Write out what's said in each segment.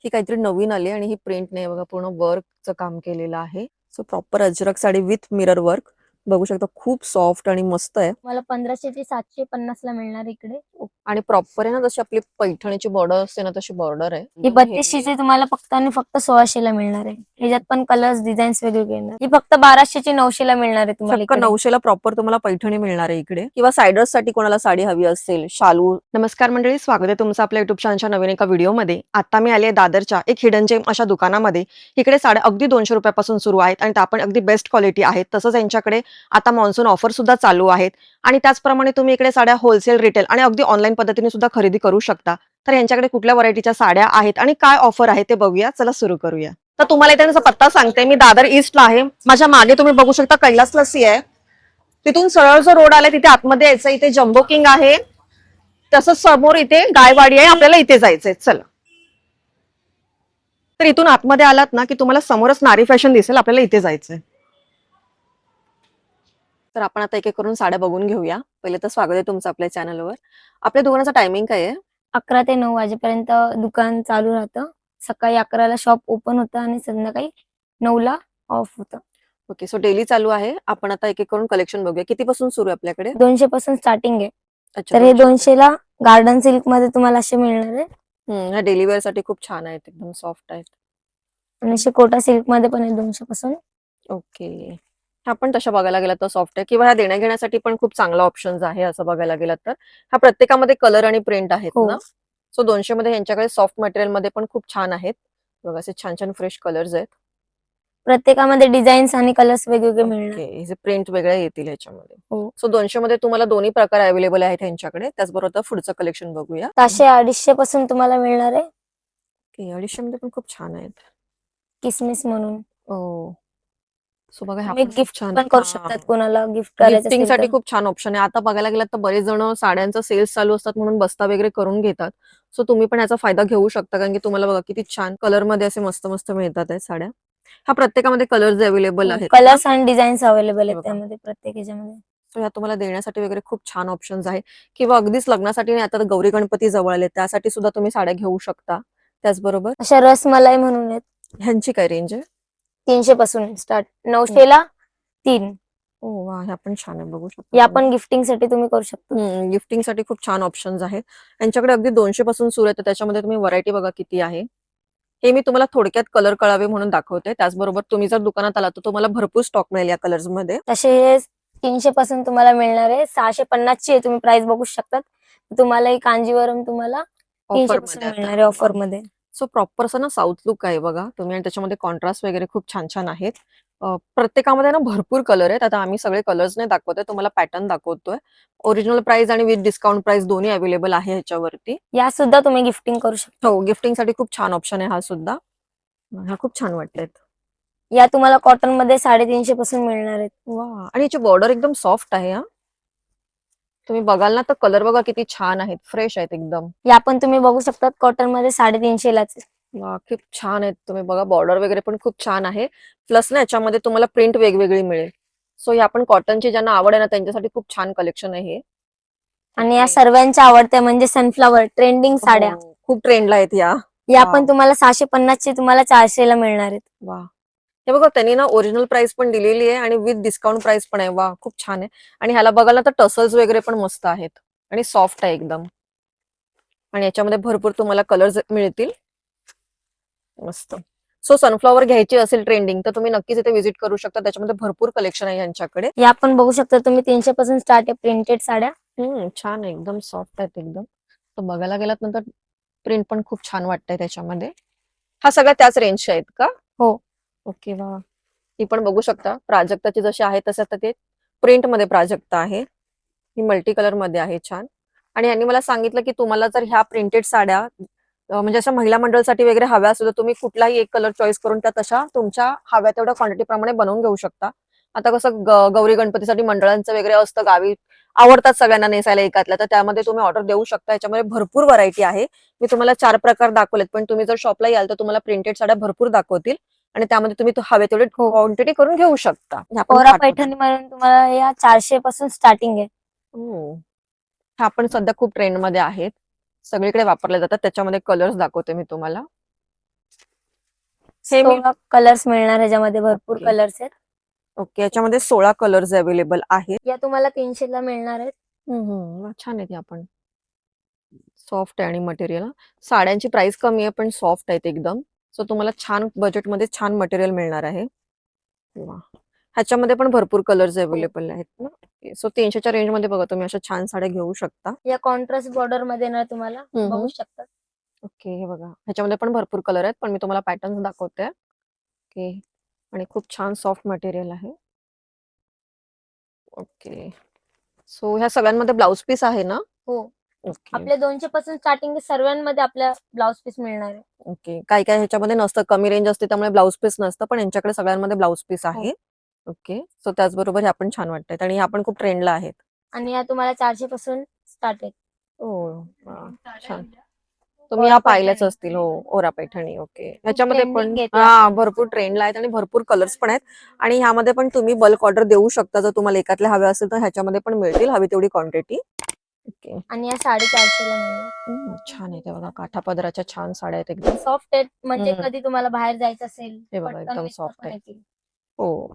ही काहीतरी नवीन आली आणि ही प्रिंट नाही बघा, पूर्ण वर्कचं काम केलेलं आहे. So proper Ajrak sari with mirror work बघू शकता, खूप सॉफ्ट आणि मस्त आहे. मला 1500 ते 750 ला मिळणार इकडे. आणि प्रॉपर आहे ना, जशी आपली पैठणीची बॉर्डर असते ना तशी बॉर्डर आहे. ही 3200 ची तुम्हाला फक्त आणि फक्त 1600 ला मिळणार आहे. ह्याच्यात पण कलर्स डिझाईन्स वेगवेगळे येणार. ही फक्त 1200 ची 900 ला मिळणार आहे तुम्हाला चक्क इकडे. 900 ला प्रॉपर तुम्हाला पैठणी मिळणार आहे इकडे. किंवा सायडर्स साठी कोणाला साडी हवी असेल, शालू. नमस्कार मंडळी, स्वागत आहे तुमचं आपल्या युट्यूब चॅनलच्या नवीन एका व्हिडिओमध्ये. आता मी आली आहे दादरच्या एक हिडन जेम अशा दुकानामध्ये. इकडे साड्या अगदी 200 रुपयापासून सुरू आहेत आणि त्या पण अगदी बेस्ट क्वालिटी आहेत. तसंच यांच्याकडे आता मान्सून ऑफर सुद्धा चालू आहेत आणि त्याचप्रमाणे तुम्ही इकडे साड्या होलसेल, रिटेल आणि अगदी ऑनलाईन पद्धतीने सुद्धा खरेदी करू शकता. तर यांच्याकडे कुठल्या व्हरायटीच्या साड्या आहेत आणि काय ऑफर आहे ते बघूया. चला सुरू करूया. तर तुम्हाला इथे पत्ता सांगते, मी दादर ईस्टला आहे. माझ्या मागे तुम्ही बघू शकता कैलास लस्सी आहे. तिथून सरळ जो रोड आलाय तिथे आतमध्ये यायचं. इथे जम्बो किंग आहे, तसंच समोर इथे गायवाडी आहे. आपल्याला इथे जायचंय. चला, तर इथून आतमध्ये आलात ना की तुम्हाला समोरच नारी फॅशन दिसेल. आपल्याला इथे जायचंय. तर आपण आता एक एक करून साड्या बघून घेऊया. पहिले तर स्वागत आहे तुमचं आपल्या चॅनलवर. आपल्या दुकानाचा टायमिंग काय आहे? 11 ते 9 वाजेपर्यंत दुकान चालू राहतं. सकाळी 11 ला शॉप ओपन होतं आणि संध्याकाळी 9 ला ऑफ होतं. ओके, सो डेली चालू आहे. आपण आता एक एक करून कलेक्शन बघूया. कितीपासून सुरू आहे आपल्याकडे? 200 पासून स्टार्टिंग आहे. अच्छा, तर हे 200 ला गार्डन सिल्क मध्ये तुम्हाला असे मिळणार आहे. ह्या डेली वेअर साठी खूप छान आहेत, एकदम सॉफ्ट आहेत. आणि असे कोटा सिल्क मध्ये पण आहे 200 पासून. ओके, ह्या पण तशा बघायला गेला तर सॉफ्ट आहे, किंवा ह्या देण्या घेण्यासाठी पण खूप चांगला ऑप्शन आहे असं बघायला गेलं तर. ह्या प्रत्येकामध्ये कलर आणि प्रिंट आहेत हो. ना. सो 200 मध्ये यांच्याकडे सॉफ्ट मटेरियल मध्ये पण खूप छान आहेत बघा. असे छान छान फ्रेश कलर्स आहेत. प्रत्येकामध्ये डिझाईन्स आणि कलर्स वेगवेगळे मिळणार. ओके, हे प्रिंट वेगळे येतील ह्याच्यामध्ये. हो. सो 200 मध्ये तुम्हाला दोन्ही प्रकार अवेलेबल आहेत यांच्याकडे. त्याचबरोबर आता पुढचं कलेक्शन बघूया. 700-250 पासून तुम्हाला मिळणार आहे ओके, 250 मध्ये पण खूप छान आहेत. किसमिस म्हणून. हो, सो बघा ह्या तुम्ही पण खूप गिफ्ट छान. पण करू शकतात, कोणाला गिफ्ट करायचं गिफ्टिंग असेल साठी तर. खूप छान ऑप्शन आहे. आता बघायला गेलात तर बरेच जण साड्यांचा सेल्स चालू असतात म्हणून बस्ता वगैरे करून घेतात. सो तुम्ही पण याचा फायदा घेऊ शकता, कारण की तुम्हाला बघा किती छान कलर मध्ये असे मस्त मस्त मिळतात आहेत साड्या. ह्या प्रत्येकामध्ये कलर्स अवेलेबल आहेत ना? कलर्स आणि डिझाईन्स अवेलेबल हे आहेत बघा. त्यामध्ये प्रत्येक ह्याच्यामध्ये. सो ह्या तुम्हाला देण्यासाठी वगैरे खूप छान ऑप्शन्स आहे, किंवा अगदीच लग्नासाठी नाही, आता गौरी गणपती जवळ आले त्यासाठी सुद्धा तुम्ही साड्या घेऊ शकता. त्याचबरोबर अशा रसमलाई म्हणून आहेत. ह्यांची काय रेंज आहे? 300 पासून स्टार्ट. 900 ला 3. ओ वा, ह्या पण छान आहे, बघू शकता या तुम्ही. पण गिफ्टिंग साठी तुम्ही करू शकता. गिफ्टिंग साठी खूप छान ऑप्शन्स आहेत यांच्याकडे. अगदी 200 पासून सुरू आहे, तर त्याच्यामध्ये तुम्ही व्हरायटी बघा किती आहे. हे मी तुम्हाला थोडक्यात कलर कळावे म्हणून दाखवते. त्याचबरोबर तुम्ही जर दुकानात आला तर तुम्हाला भरपूर स्टॉक मिळेल या कलर्स मध्ये. तसे हे 300 पासून तुम्हाला मिळणार आहे. 650 ची तुम्ही प्राइस बघू शकतात. तुम्हाला ही कांजीवरम तुम्हाला 300 ऑफर पासून मध्ये मिळणार आहे ऑफर आता. मध्ये. सो प्रॉपर असं ना साऊथ लुक आहे बघा तुम्ही, आणि त्याच्यामध्ये कॉन्ट्रास्ट वगैरे खूप छान छान आहेत. प्रत्येकामध्ये ना भरपूर कलर आहेत. आता आम्ही सगळे कलर्स नाही दाखवतोय, तुम्हाला पॅटर्न दाखवतोय. ओरिजिनल प्राइस आणि विथ डिस्काउंट प्राइस दोन्ही अवेलेबल आहे ह्याच्यावरती. या सुद्धा तुम्ही गिफ्टिंग करू शकता. हो, गिफ्टिंग साठी खूप छान ऑप्शन आहे हा सुद्धा. हा खूप छान वाटतायत. या तुम्हाला कॉटन मध्ये 350 पासून मिळणार आहेत. वा, आणि याची बॉर्डर एकदम सॉफ्ट आहे हा. तुम्ही बघाल ना तर कलर बघा किती छान आहेत, फ्रेश आहेत एकदम. या पण तुम्ही बघू शकतात कॉटन मध्ये 350 लाच. वा, खूप छान आहेत. तुम्ही बघा बॉर्डर वगैरे पण खूप छान आहे. प्लस ना याच्यामध्ये तुम्हाला प्रिंट वेगवेगळी मिळेल. सो या पण कॉटनची ज्यांना आवड आहे ना त्यांच्यासाठी खूप छान कलेक्शन आहे हे. आणि या सर्वांच्या आवडत्या म्हणजे सनफ्लावर ट्रेंडिंग साड्या. हो, खूप ट्रेंडला आहेत या. या वाव. पण तुम्हाला 650 ची तुम्हाला 400 ला मिळणार आहेत. वा, हे बघा त्यांनी ना ओरिजिनल प्राइस पण दिलेली आहे आणि विथ डिस्काउंट प्राइस पण आहे. वा, खूप छान आहे. आणि ह्याला बघाल ना तर टसल्स वगैरे पण मस्त आहेत आणि सॉफ्ट आहे एकदम. आणि याच्यामध्ये भरपूर तुम्हाला कलर्स मिळतील. मस्त. सो सनफ्लॉवर घ्यायची असेल ट्रेंडिंग तर तुम्ही नक्कीच इथे व्हिजिट करू शकता. त्याच्यामध्ये भरपूर कलेक्शन आहे यांच्याकडे. या पण बघू शकता तुम्ही 300 पासून स्टार्ट आहे प्रिंटेड साड्या. छान आहे, एकदम सॉफ्ट आहेत एकदम. तर बघायला गेलात नंतर प्रिंट पण खूप छान वाटतंय त्याच्यामध्ये. हा सगळ्या त्याच रेंजच्या आहेत का? हो. ओके, वा. ही पण बघू शकता प्राजक्ताची जशी आहे तसं आता ते प्रिंट मध्ये प्राजक्ता आहे. ही मल्टी कलर मध्ये आहे छान. आणि यांनी मला सांगितलं की तुम्हाला जर ह्या प्रिंटेड साड्या म्हणजे अशा महिला मंडळसाठी वगैरे हव्या असतील तर तुम्ही कुठलाही एक कलर चॉईस करून त्या तशा तुमच्या हव्या तेवढ्या क्वांटिटी प्रमाणे बनवून घेऊ शकता. आता कसं गौरी गणपतीसाठी मंडळांचं वगैरे असतं गावी, आवडतात सगळ्यांना नेसायला एकातल्या, तर त्यामध्ये तुम्ही ऑर्डर देऊ शकता. याच्यामध्ये भरपूर व्हरायटी आहे. मी तुम्हाला 4 प्रकार दाखवलेत, पण तुम्ही जर शॉपला याल तर तुम्हाला प्रिंटेड साड्या भरपूर दाखवतील आणि त्यामध्ये तुम्ही हवे तेवढे हो. क्वांटिटी करून घेऊ शकता. ह्या पण कोरा पाठवते. पैठणी म्हणून तुम्हाला या 400 पासून स्टार्टिंग आहे. हो, ह्या पण सध्या खूप ट्रेंड मध्ये आहेत, सगळीकडे वापरल्या जातात. त्याच्यामध्ये कलर्स दाखवते मी तुम्हाला. हे मी 16 कलर्स मिळणार ह्याच्यामध्ये, भरपूर ओके कलर्स आहेत. ओके याच्यामध्ये 16 कलर्स अवेलेबल आहेत. या तुम्हाला 300 ला मिळणार आहेत. छान आहेत या पण. सॉफ्ट आहे आणि मटेरियल साड्यांची प्राइस कमी आहे पण सॉफ्ट आहेत एकदम. सो तुम्हाला छान बजेटमध्ये छान मटेरियल मिळणार आहे. वा. ह्याच्यामध्ये पण भरपूर कलर्स हो. अवेलेबल आहेत ना. सो 300च्या रेंजमध्ये बघा तुम्ही अशा छान साड्या घेऊ शकता. या कॉन्ट्रास्ट बॉर्डर मध्ये ना तुम्हाला बघू शकता. ओके हे बघा ह्याच्यामध्ये पण भरपूर कलर आहेत पण मी तुम्हाला पॅटर्न दाखवते. ओके आणि खूप छान सॉफ्ट मटेरियल आहे. ओके सो ह्या सगळ्यांमध्ये ब्लाउज पीस आहे ना. हो. ओके आपल्या 200 पासून स्टार्टिंग सर्वांमध्ये आपल्या ब्लाउज पीस मिळणार आहे. ओके काय काय ह्याच्यामध्ये नसतं कमी रेंज असते त्यामुळे ब्लाउज पीस नसतं पण यांच्याकडे सगळ्यांमध्ये ब्लाउज पीस हो. आहे. ओके सो त्याचबरोबर ह्या पण छान वाटतात आणि ह्या पण खूप ट्रेंडला आहेत. आणि या तुम्हाला 400 पासून स्टार्ट आहेत. हो छान तुम्ही ह्या पाहिल्याच असतील. हो ओरा पैठणी. ओके ह्याच्यामध्ये पण trending आहेत हा भरपूर ट्रेंडला आहेत आणि भरपूर कलर्स पण आहेत आणि ह्यामध्ये पण तुम्ही बल्क ऑर्डर देऊ शकता. जर तुम्हाला एकातले हवे असेल तर ह्याच्यामध्ये पण मिळतील हवी तेवढी क्वांटिटी. ओके आणि या 450 ला मिळणार. छान आहे ते बघा काठा पदराच्या छान साड्या आहेत एकदम. सॉफ्ट आहेत म्हणजे हम्म. कधी तुम्हाला बाहेर जायचं असेल हे बघा पटकन एकदम वेअर सॉफ्ट पण आहे. येतील. हो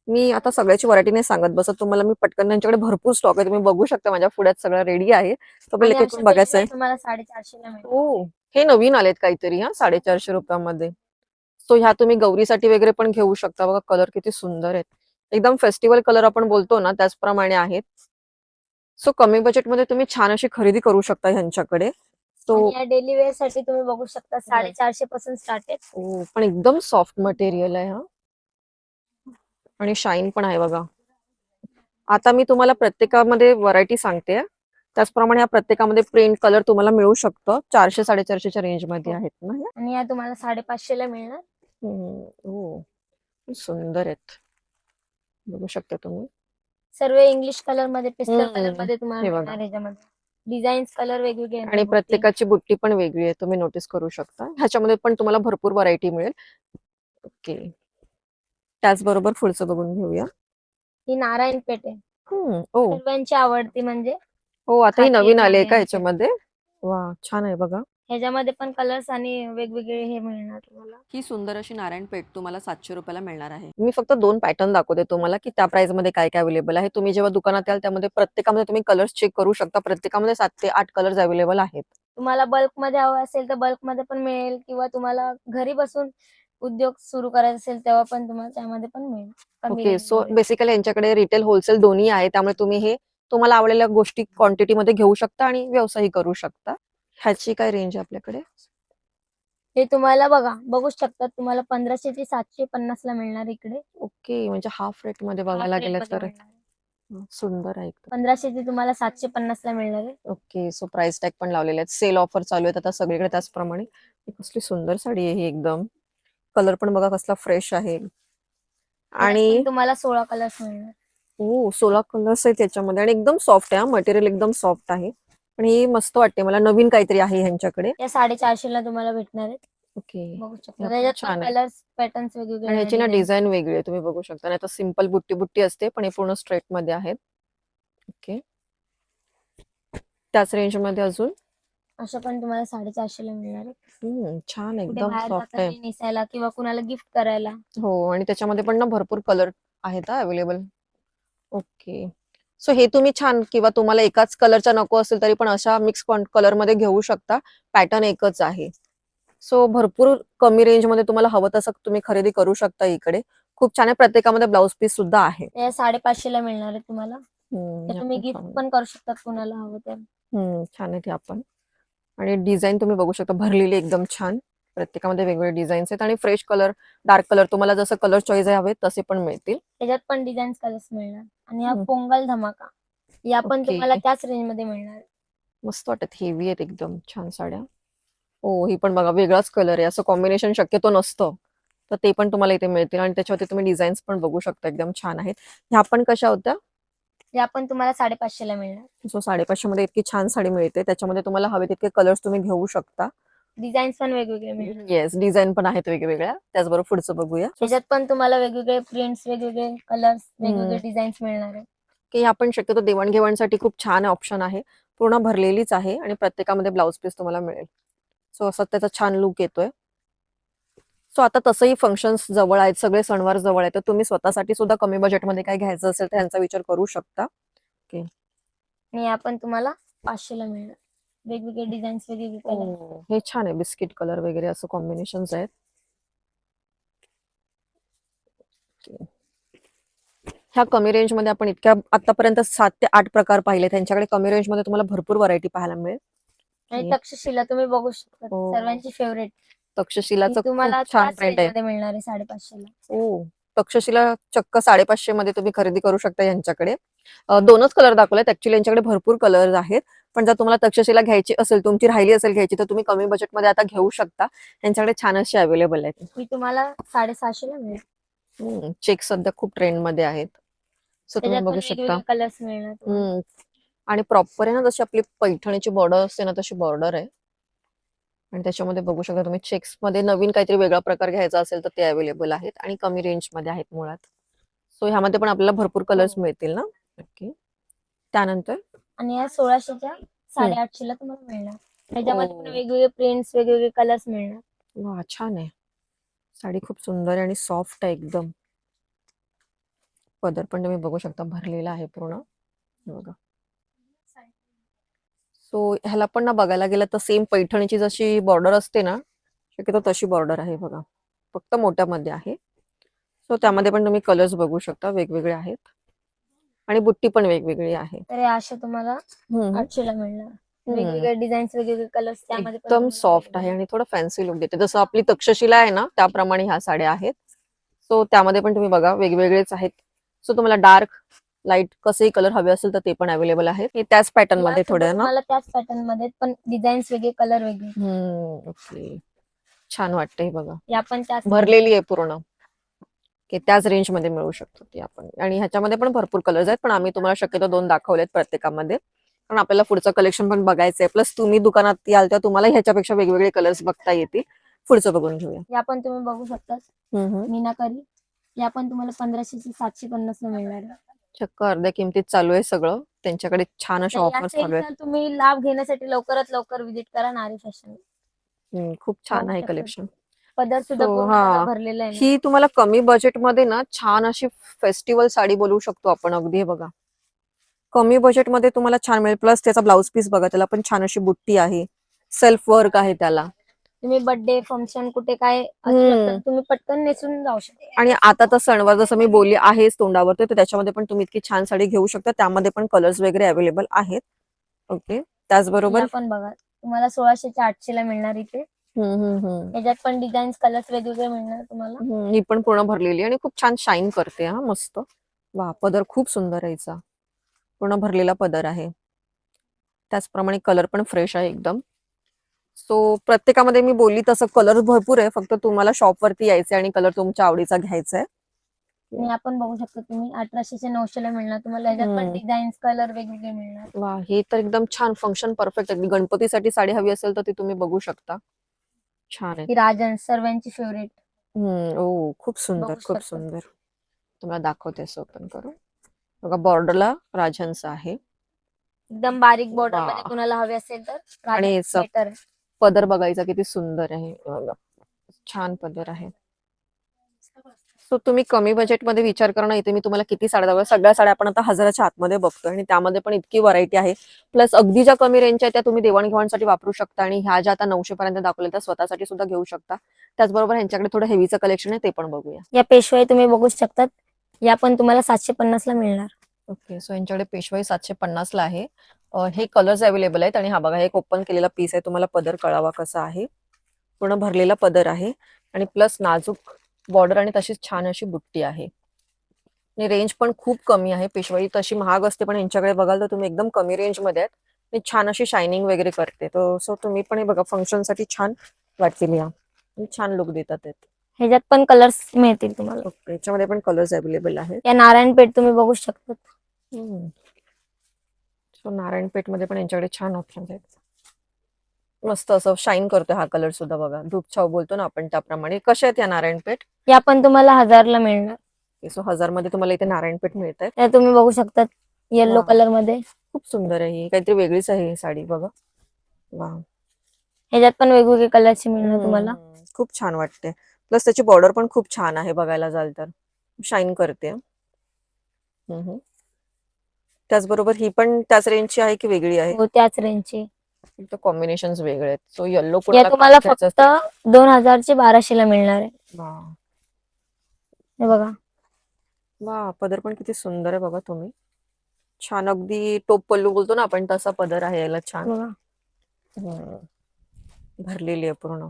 मी आता सगळ्याची व्हरायटी नाही सांगत बसत तुम्हाला मी पटकन त्यांच्याकडे भरपूर स्टॉक आहे तुम्ही बघू शकता माझ्या पुढ्यात सगळं रेडी आहे. तो आणि पहिला अशा पण बघायचं आहे. तुम्हाला 450 ला मिळणार. हो हे नवीन आलेत काहीतरी हा 450 रुपयामध्ये. सो ह्या तुम्ही गौरीसाठी वगैरे पण घेऊ शकता बघा कलर किती सुंदर आहेत. एकदम फेस्टिवल कलर आपण बोलतो ना त्याचप्रमाणे आहेत. सो कमी बजेटमध्ये तुम्ही छान अशी खरेदी करू शकता ह्यांच्याकडे. सो आणि या डेली वेअर साठी तुम्ही बघू शकता 450 पासून स्टार्ट आहेत. पण एकदम सॉफ्ट मटेरियल आहे हा आणि शाईन पण आहे बघा. आता मी तुम्हाला प्रत्येकामध्ये व्हरायटी सांगते त्याचप्रमाणे या प्रत्येकामध्ये प्रिंट कलर तुम्हाला मिळू शकतं 400-450च्या रेंजमध्ये आहेत ना ह्या. आणि या तुम्हाला 550 ला मिळणार. हो सुंदर आहेत बघू शकता तुम्ही. सर्व इंग्लिश कलर मध्ये पेस्टल हम्म. कलर मध्ये तुम्हाला हे बघा. मिळणार ह्याच्यामध्ये. डिझाईन्स कलर वेगवेगळे आणि येणार. प्रत्येकाची बुट्टी पण वेगळी आहे तुम्ही नोटीस करू शकता. ह्याच्यामध्ये पण तुम्हाला भरपूर व्हरायटी मिळेल. ओके त्याचबरोबर पुढचं बघून घेऊया. ही नारायण पेठ आहे. ओ सर्वांची आवडती म्हणजे हो आता ही खाकी नवीन आली आहे का नारायण पेठ. याच्यामध्ये. वा छान आहे बघा. ह्याच्यामध्ये पण कलर्स आणि वेगवेगळे हे मिळणार तुम्हाला. ही सुंदर अशी नारायण पेठ तुम्हाला 700 रुपयाला मिळणार आहे. मी फक्त 2 पॅटर्न दाखवते तुम्हाला की त्या प्राइस मध्ये काय काय अवेलेबल आहे. तुम्ही जेव्हा दुकानात याल त्यामध्ये प्रत्येकामध्ये तुम्ही कलर्स चेक करू शकता. प्रत्येकामध्ये 7 ते 8 कलर्स अवेलेबल आहेत. तुम्हाला बल्क मध्ये हवं असेल तर बल्क मध्ये पण मिळेल किंवा तुम्हाला घरी बसून उद्योग सुरू करायचा असेल तेव्हा पण तुम्हाला त्यामध्ये पण मिळेल. कमी ओके सो रेंजमध्ये. बेसिकली यांच्याकडे रिटेल होलसेल दोन्ही आहे त्यामुळे तुम्ही हे तुम्हाला आवडलेल्या गोष्टी क्वांटिटी मध्ये घेऊ शकता आणि व्यवसायही करू शकता. ह्याची काय रेंज आहे आपल्याकडे. हे तुम्हाला बघू शकता तुम्हाला 1500 ते 750 ला मिळणार इकडे. ओके म्हणजे हाफ रेट मध्ये हाफ बघायला रेट गेलं मध्ये तर मिळणार आहे. सुंदर आहे एकदम. 1500 ते तुम्हाला 750 ला मिळणार आहे. ओके सो प्राइस टॅग पण लावलेले आहेत. सेल ऑफर चालू आहेत आता सगळीकडे त्याचप्रमाणे. ही कसली सुंदर साडी आहे ही एकदम. कलर पण बघा कसला फ्रेश आहे. यात आणि पण तुम्हाला 16 कलर्स मिळणार. 16 कलर्स आहेत त्याच्यामध्ये आणि एकदम सॉफ्ट आहे मटेरियल एकदम सॉफ्ट आहे. पण ही मस्त वाटते मला नवीन काहीतरी आहे ह्यांच्याकडे. या 450 ला तुम्हाला भेटणार आहेत. ओके बघू शकता ह्या पण त्याच्यात पण छान आहे कलर्स पॅटर्न्स वेगवेगळे आणि आहेत, ह्याची ना designs. डिझाईन वेगळी आहे तुम्ही बघू शकता. नाही तर सिंपल बुट्टी बुट्टी असते पण हे पूर्ण स्ट्रेट मध्ये आहेत. ओके त्याच रेंज मध्ये अजून अशा पण तुम्हाला 450 ला मिळणार आहे. छान कुठे एकदम बाहेर सॉफ्ट आहे. जाताना नेसायला किंवा कुणाला गिफ्ट करायला. हो आणि त्याच्यामध्ये पण ना भरपूर कलर आहेत अवेलेबल. ओके सो हे तुम्ही छान किंवा तुम्हाला एकाच कलरचा नको असेल तरी पण अशा मिक्स कलर मध्ये घेऊ शकता. पॅटर्न एकच आहे. सो भरपूर कमी रेंज मध्ये तुम्हाला हवं तसं तुम्ही खरेदी करू शकता इकडे. खूप छान आहे प्रत्येकामध्ये ब्लाउज पीस सुद्धा आहे. त्या 550 ला मिळणार आहे तुम्हाला. ते ह्या तुम्ही पण गिफ्ट छान पण करू शकता कुणाला हवं तर. छान आहेत ह्या पण आणि डिझाईन तुम्ही बघू शकता भरलेली एकदम छान. प्रत्येकामध्ये वेगवेगळे डिझाईन्स आहेत आणि फ्रेश कलर डार्क कलर तुम्हाला जसं कलर चॉईस हवे तसे पण मिळतील. त्याच्यात पण डिझाईन्स कलर्स मिळणार. आणि हा हम्म. पोंगल धमाका या पण ओके तुम्हाला त्याच रेंज मध्ये मिळणार. मस्त वाटत हेवी आहेत एकदम छान साड्या. हो ही पण बघा वेगळाच कलर आहे असं कॉम्बिनेशन शक्यतो नसतं. तर ते पण तुम्हाला इथे मिळतील आणि त्याच्यावरती तुम्ही डिझाईन्स पण बघू शकता एकदम छान आहेत. ह्या पण कशा होत्या. या पण तुम्हाला 550 ला मिळणार. सो 550 मध्ये इतकी छान साडी मिळते त्याच्यामध्ये तुम्हाला हवे तितके कलर्स तुम्ही घेऊ शकता. डिझाईन्स पण वेगवेगळे मिळणार. येस डिझाईन पण आहेत वेगवेगळ्या. त्याचबरोबर पुढचं बघूया. त्याच्यात पण तुम्हाला वेगवेगळे प्रिंट्स वेगवेगळे कलर्स वेगवेगळे डिझाईन्स मिळणार आहे. की आपण शक्यतो देवाणघेवाणसाठी खूप छान ऑप्शन आहे. पूर्ण भरलेलीच आहे आणि प्रत्येकामध्ये ब्लाउज पीस तुम्हाला मिळेल. सो असं त्याचा छान लुक येतोय. सो आता तसंही फंक्शन्स जवळ आहेत, सगळे सणवार जवळ आहेत, तर तुम्ही स्वतःसाठी सुद्धा कमी बजेटमध्ये काय घ्यायचं असेल तर ह्यांचा विचार करू शकता. आणि आपण तुम्हाला 500ला मिळणार. वेगवेगळे डिझाईन्स, वेगवेगळे कलर. हे छान आहे, बिस्किट कलर वगैरे असं कॉम्बिनेशन्स आहेत. ह्या कमी रेंजमध्ये आपण इतक्या आतापर्यंत 7 ते 8 प्रकार पाहिले. त्यांच्याकडे कमी रेंजमध्ये तुम्हाला भरपूर व्हरायटी पाहायला मिळेल. आणि हे- तक्षशिला तुम्ही बघू शकता, हो. सर्वांची फेवरेट. तक्षशिलाचं खूप तुम्हाला छान त्याच प्रिंट रेंज आहे. मध्ये मिळणार आहे 550ला. हो, तक्षशिला चक्क 550 मध्ये तुम्ही खरेदी करू शकता यांच्याकडे. 2च कलर दाखवलेत. ऍक्च्युली यांच्याकडे भरपूर कलर आहेत. पण जर तुम्हाला तक्षशिला घ्यायची असेल, तुमची राहिली असेल घ्यायची, तर तुम्ही कमी बजेटमध्ये आता घेऊ शकता. यांच्याकडे छान असे अवेलेबल आहेत. ही तुम्हाला 650ला मिळेल. चेक सध्या खूप ट्रेंड मध्ये आहेत. सो तुम्ही त्याच्यात पण बघू शकता. वेगवेगळे कलर्स मिळणार तुम्हाला. आणि प्रॉपर आहे ना, जशी आपली पैठणीची बॉर्डर असते ना, तशी बॉर्डर आहे. आणि त्याच्यामध्ये बघू शकता तुम्ही, चेक्स मध्ये नवीन काहीतरी वेगळा प्रकार घ्यायचा असेल तर ते अवेलेबल आहेत आणि कमी रेंज मध्ये आहेत मुळात. सो ह्यामध्ये पण आपल्याला भरपूर कलर्स मिळतील ना. ओके. त्यानंतर आणि या 1600च्या 850ला तुम्हाला मिळणार. त्याच्यामध्ये पण वेगवेगळे प्रिंट्स, वेगवेगळे कलर्स मिळणार. वा, छान आहे. साडी खूप सुंदर आहे आणि सॉफ्ट आहे एकदम. पदर पण तुम्ही बघू शकता, भरलेला आहे पूर्ण. हे बघा. सो ह्याला पण ना बघायला गेलं तर सेम पैठणीची जशी बॉर्डर असते ना, शक्यतो तशी बॉर्डर आहे बघा. फक्त मोठ्यामध्ये आहे. सो त्यामध्ये पण तुम्ही कलर्स बघू शकता, वेगवेगळे आहेत. आणि बुट्टी पण वेगवेगळी आहे. तर हे असे तुम्हाला 800ला मिळणार. वेगवेगळे डिझाईन्स, वेगवेगळे कलर्स, त्यामध्ये पण एकदम तुम्हाला सॉफ्ट आहे आणि थोडं फॅन्सी लुक देते. जसं आपली तक्षशिला आहे ना, त्याप्रमाणे ह्या साड्या आहेत. सो त्यामध्ये पण तुम्ही बघा, वेगवेगळेच आहेत. सो तुम्हाला डार्क, लाईट कसेही कलर हवे असेल तर ते पण अवेलेबल आहेत. हे त्याच पॅटर्न मध्ये थोडे ना. तुम्हाला त्याच पॅटर्न मध्ये पण डिझाईन्स वेगळे, कलर वेगळे. ओके. छान वाटतं हे बघा. या पण त्याच भरलेली आहे पूर्ण. की त्याच रेंज मध्ये मिळू शकतो ती आपण. आणि ह्याच्यामध्ये पण भरपूर कलर्स आहेत, पण आम्ही तुम्हाला शक्यतो 2 दाखवलेत प्रत्येकामध्ये. कारण आपल्याला पुढचं कलेक्शन पण बघायचंय. प्लस तुम्ही दुकानात याल तेव्हा तुम्हाला ह्याच्यापेक्षा वेगवेगळे कलर्स बघता येतील. पुढचं बघून घेऊया. या पण तुम्ही बघू शकता, मीनाकारी. या पण तुम्हाला 1500 ची 750ला मिळणार आहे. चक्क अर्ध्या किमतीत चालू आहे सगळं. त्यांच्याकडे छान अशा तर या ऑफर्स चालू आहेत. सेलचा तुम्ही लाभ घेण्यासाठी लवकरात लवकर विजिट करा नारी फॅशन. खूप छान बघू आहे शकता. कलेक्शन. पदर सुद्धा सो पूर्ण त्याचा भरलेला आहे ना. ही तुम्हाला कमी बजेटमध्ये ना छान अशी फेस्टिवल साडी बोलू शकतो आपण. अगदी हे बघा, कमी बजेटमध्ये तुम्हाला छान मिळेल. प्लस त्याचा ब्लाऊज पीस बघा, त्याला पण छान अशी बुट्टी आहे, सेल्फ वर्क आहे त्याला. तुम्ही बर्थडे फंक्शन कुठे काय असू शकतं, तुम्ही पटकन नेसून जाऊ शकता. आणि आता तर सणवार जसं मी बोलली आहेच तोंडावरती, तर त्याच्यामध्ये पण तुम्ही इतकी छान साडी घेऊ शकता. त्यामध्ये पण कलर्स वगैरे अवेलेबल आहेत. ओके. त्याचबरोबर या पण बघा, तुम्हाला 1600च्या 800ला मिळणार इथे. याच्यात पण डिझाईन्स, कलर्स वेगवेगळे मिळणार तुम्हाला. ही पण पूर्ण भरलेली आणि खूप छान शाईन करते. हा, मस्त. वा, पदर खूप सुंदर आहे हिचा. पूर्ण भरलेला पदर आहे. त्याचप्रमाणे कलर पण फ्रेश आहे एकदम. सो प्रत्येकामध्ये मी बोलली तसं कलर भरपूर आहे. फक्त तुम्हाला शॉपवरती यायचंय आणि कलर तुमच्या आवडीचा घ्यायचा आहे. आणि आपण बघू शकता, तुम्ही 1800च्या 900ला मिळणार तुम्हाला. याच्यात पण डिझाईन्स, कलर वेगवेगळे मिळणार. वा, हे तर एकदम छान फंक्शन परफेक्ट आहे. गणपतीसाठी साडी हवी असेल तर ती तुम्ही बघू शकता. छान आहे. ही राजन सर्वांची फेवरेट. ओ, खूप सुंदर, बघू खूप शकता. सुंदर. तुम्हाला दाखवते असं ओपन करून. बघा, बॉर्डरला राजहंस आहे. एकदम बारीक बॉर्डर वा. मध्ये कुणाला हवे असेल तर आणि राजन याचा बेटर आहे. पदर बघायचा किती सुंदर आहे. बघा, छान पदर आहे. सो तुम्ही कमी बजेटमध्ये विचार करा ना, इथे मी तुम्हाला किती साड्या दाखवल्या. सगळ्या साड्या आपण आता 1000च्या आतमध्ये बघतोय आणि त्यामध्ये पण इतकी व्हरायटी आहे. प्लस अगदी ज्या कमी रेंजच्या आहेत त्या तुम्ही देवाणघेवाणसाठी वापरू शकता आणि ह्या ज्या आता 900 पर्यंत दाखवल्या त्या स्वतःसाठी सुद्धा घेऊ शकता. त्याचबरोबर ह्यांच्याकडे थोडं हेवीचं कलेक्शन आहे, ते पण बघूया. या पेशवाई तुम्ही बघू शकतात. या पण तुम्हाला 750ला मिळणार. ओके. सो यांच्याकडे पेशवाई 750ला आहे. हे कलर्स अवेलेबल आहेत आणि हा बघा, एक ओपन केलेला पीस आहे. तुम्हाला पदर कळावा कसा आहे. पूर्ण भरलेला पदर आहे आणि प्लस नाजूक बॉर्डर आणि तशीच छान अशी बुट्टी आहे. आणि रेंज पण खूप कमी आहे. पेशवाई तशी महाग असते, पण यांच्याकडे बघाल तर तुम्ही एकदम कमी रेंजमध्ये आहेत आणि छान अशी शायनिंग वगैरे करते. तर सो तुम्ही पण हे बघा, फंक्शनसाठी छान वाटतील या. छान लुक देतात ते. ह्याच्यात पण कलर्स मिळतील तुम्हाला. ओके. याच्यामध्ये पण कलर्स अवेलेबल आहेत. या नारायणपेठ तुम्ही बघू शकता. सो नारायणपेठमध्ये पण यांच्याकडे छान ऑप्शन्स आहेत. मस्त असं शाईन करतोय हा कलर सुद्धा बघा. धूप छाव बोलतो ना आपण त्याप्रमाणे. कशा आहेत या नारायणपेठ? या पण तुम्हाला 1000ला मिळणार. सो 1000 मध्ये तुम्हाला इथे नारायणपेठ मिळत आहे. त्या तुम्ही बघू शकता येलो वा. कलर मध्ये. खूप सुंदर आहे ही. काहीतरी वेगळीच आहे ही साडी बघा. वा. ह्याच्यात पण वेगवेगळे कलरची मिळणार तुम्हाला. खूप छान वाटते. प्लस त्याची बॉर्डर पण खूप छान आहे बघायला जाल तर, शाईन करते. त्याचबरोबर ही पण त्याच रेंजची आहे की वेगळी आहे? हो त्याच रेंजची. फक्त कॉम्बिनेशन वेगळे आहेत. सो येल्लो या कोणाला तुम्हाला घ्यायचं फक्त असेल 2000चे 1200ला मिळणार आहे. वाह! हे बघा. वाह! पदर पण किती सुंदर आहे बघा तुम्ही. छान अगदी टोप पल्लू बोलतो ना आपण, तसा पदर आहे याला छान. बघा. भरलेली आहे पूर्ण.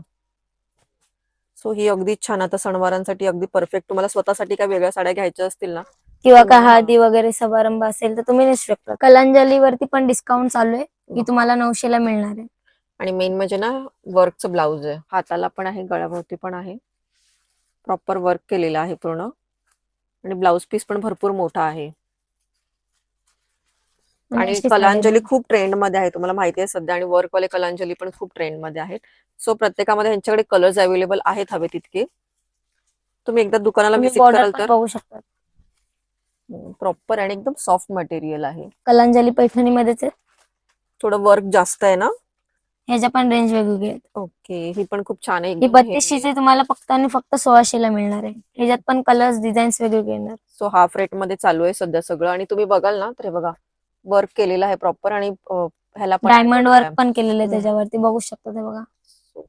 सो ही अगदी छान आता सणवारांसाठी अगदी परफेक्ट. तुम्हाला स्वतःसाठी काय वेगळ्या साड्या घ्यायच्या असतील ना, किंवा काय तुम्हाला हळदी वगैरे समारंभ असेल तर तुम्ही नेसू शकता. कलांजलीवरती पण डिस्काउंट चालू आहे, की तुम्हाला 900ला मिळणार आहे. आणि मेन म्हणजे ना वर्कचं ब्लाउज आहे. हाताला पण आहे, गळ्याभोवती पण आहे. प्रॉपर वर्क केलेलं आहे पूर्ण. आणि ब्लाउज पीस पण भरपूर मोठा आहे. आणि अशी साडी कलांजली बघा. खूप ट्रेंडमध्ये आहे, तुम्हाला माहिती आहे सध्या. आणि वर्कवाले कलांजली पण खूप ट्रेंडमध्ये आहेत. सो प्रत्येकामध्ये ह्यांच्याकडे कलर्स अवेलेबल आहेत हवे तितके. तुम्ही एकदा दुकानाला तुम्ही व्हिजिट बॉर्डर कराल पण तर बघू शकता. प्रॉपर आणि एकदम सॉफ्ट मटेरियल आहे. कलांजली पैठणीमध्येच आहे. थोडं वर्क जास्त आहे ना. ह्याच्या पण रेंज वेगवेगळे आहेत. ओके, ही पण खूप छान आहे, ही एकदम हेवी. 3200चे तुम्हाला फक्त आणि फक्त 1600ला मिळणार आहे. ह्याच्यात पण कलर्स डिझाईन्स वेगवेगळे येणार. सो हाफ रेट मध्ये चालू आहे सध्या सगळं. आणि तुम्ही बघाल ना तर हे बघा, वर्क केलेलं आहे प्रॉपर. आणि ह्याला पण डायमंड वर्क आहे. पण केलेलं आहे त्याच्यावरती, बघू शकता ते बघा.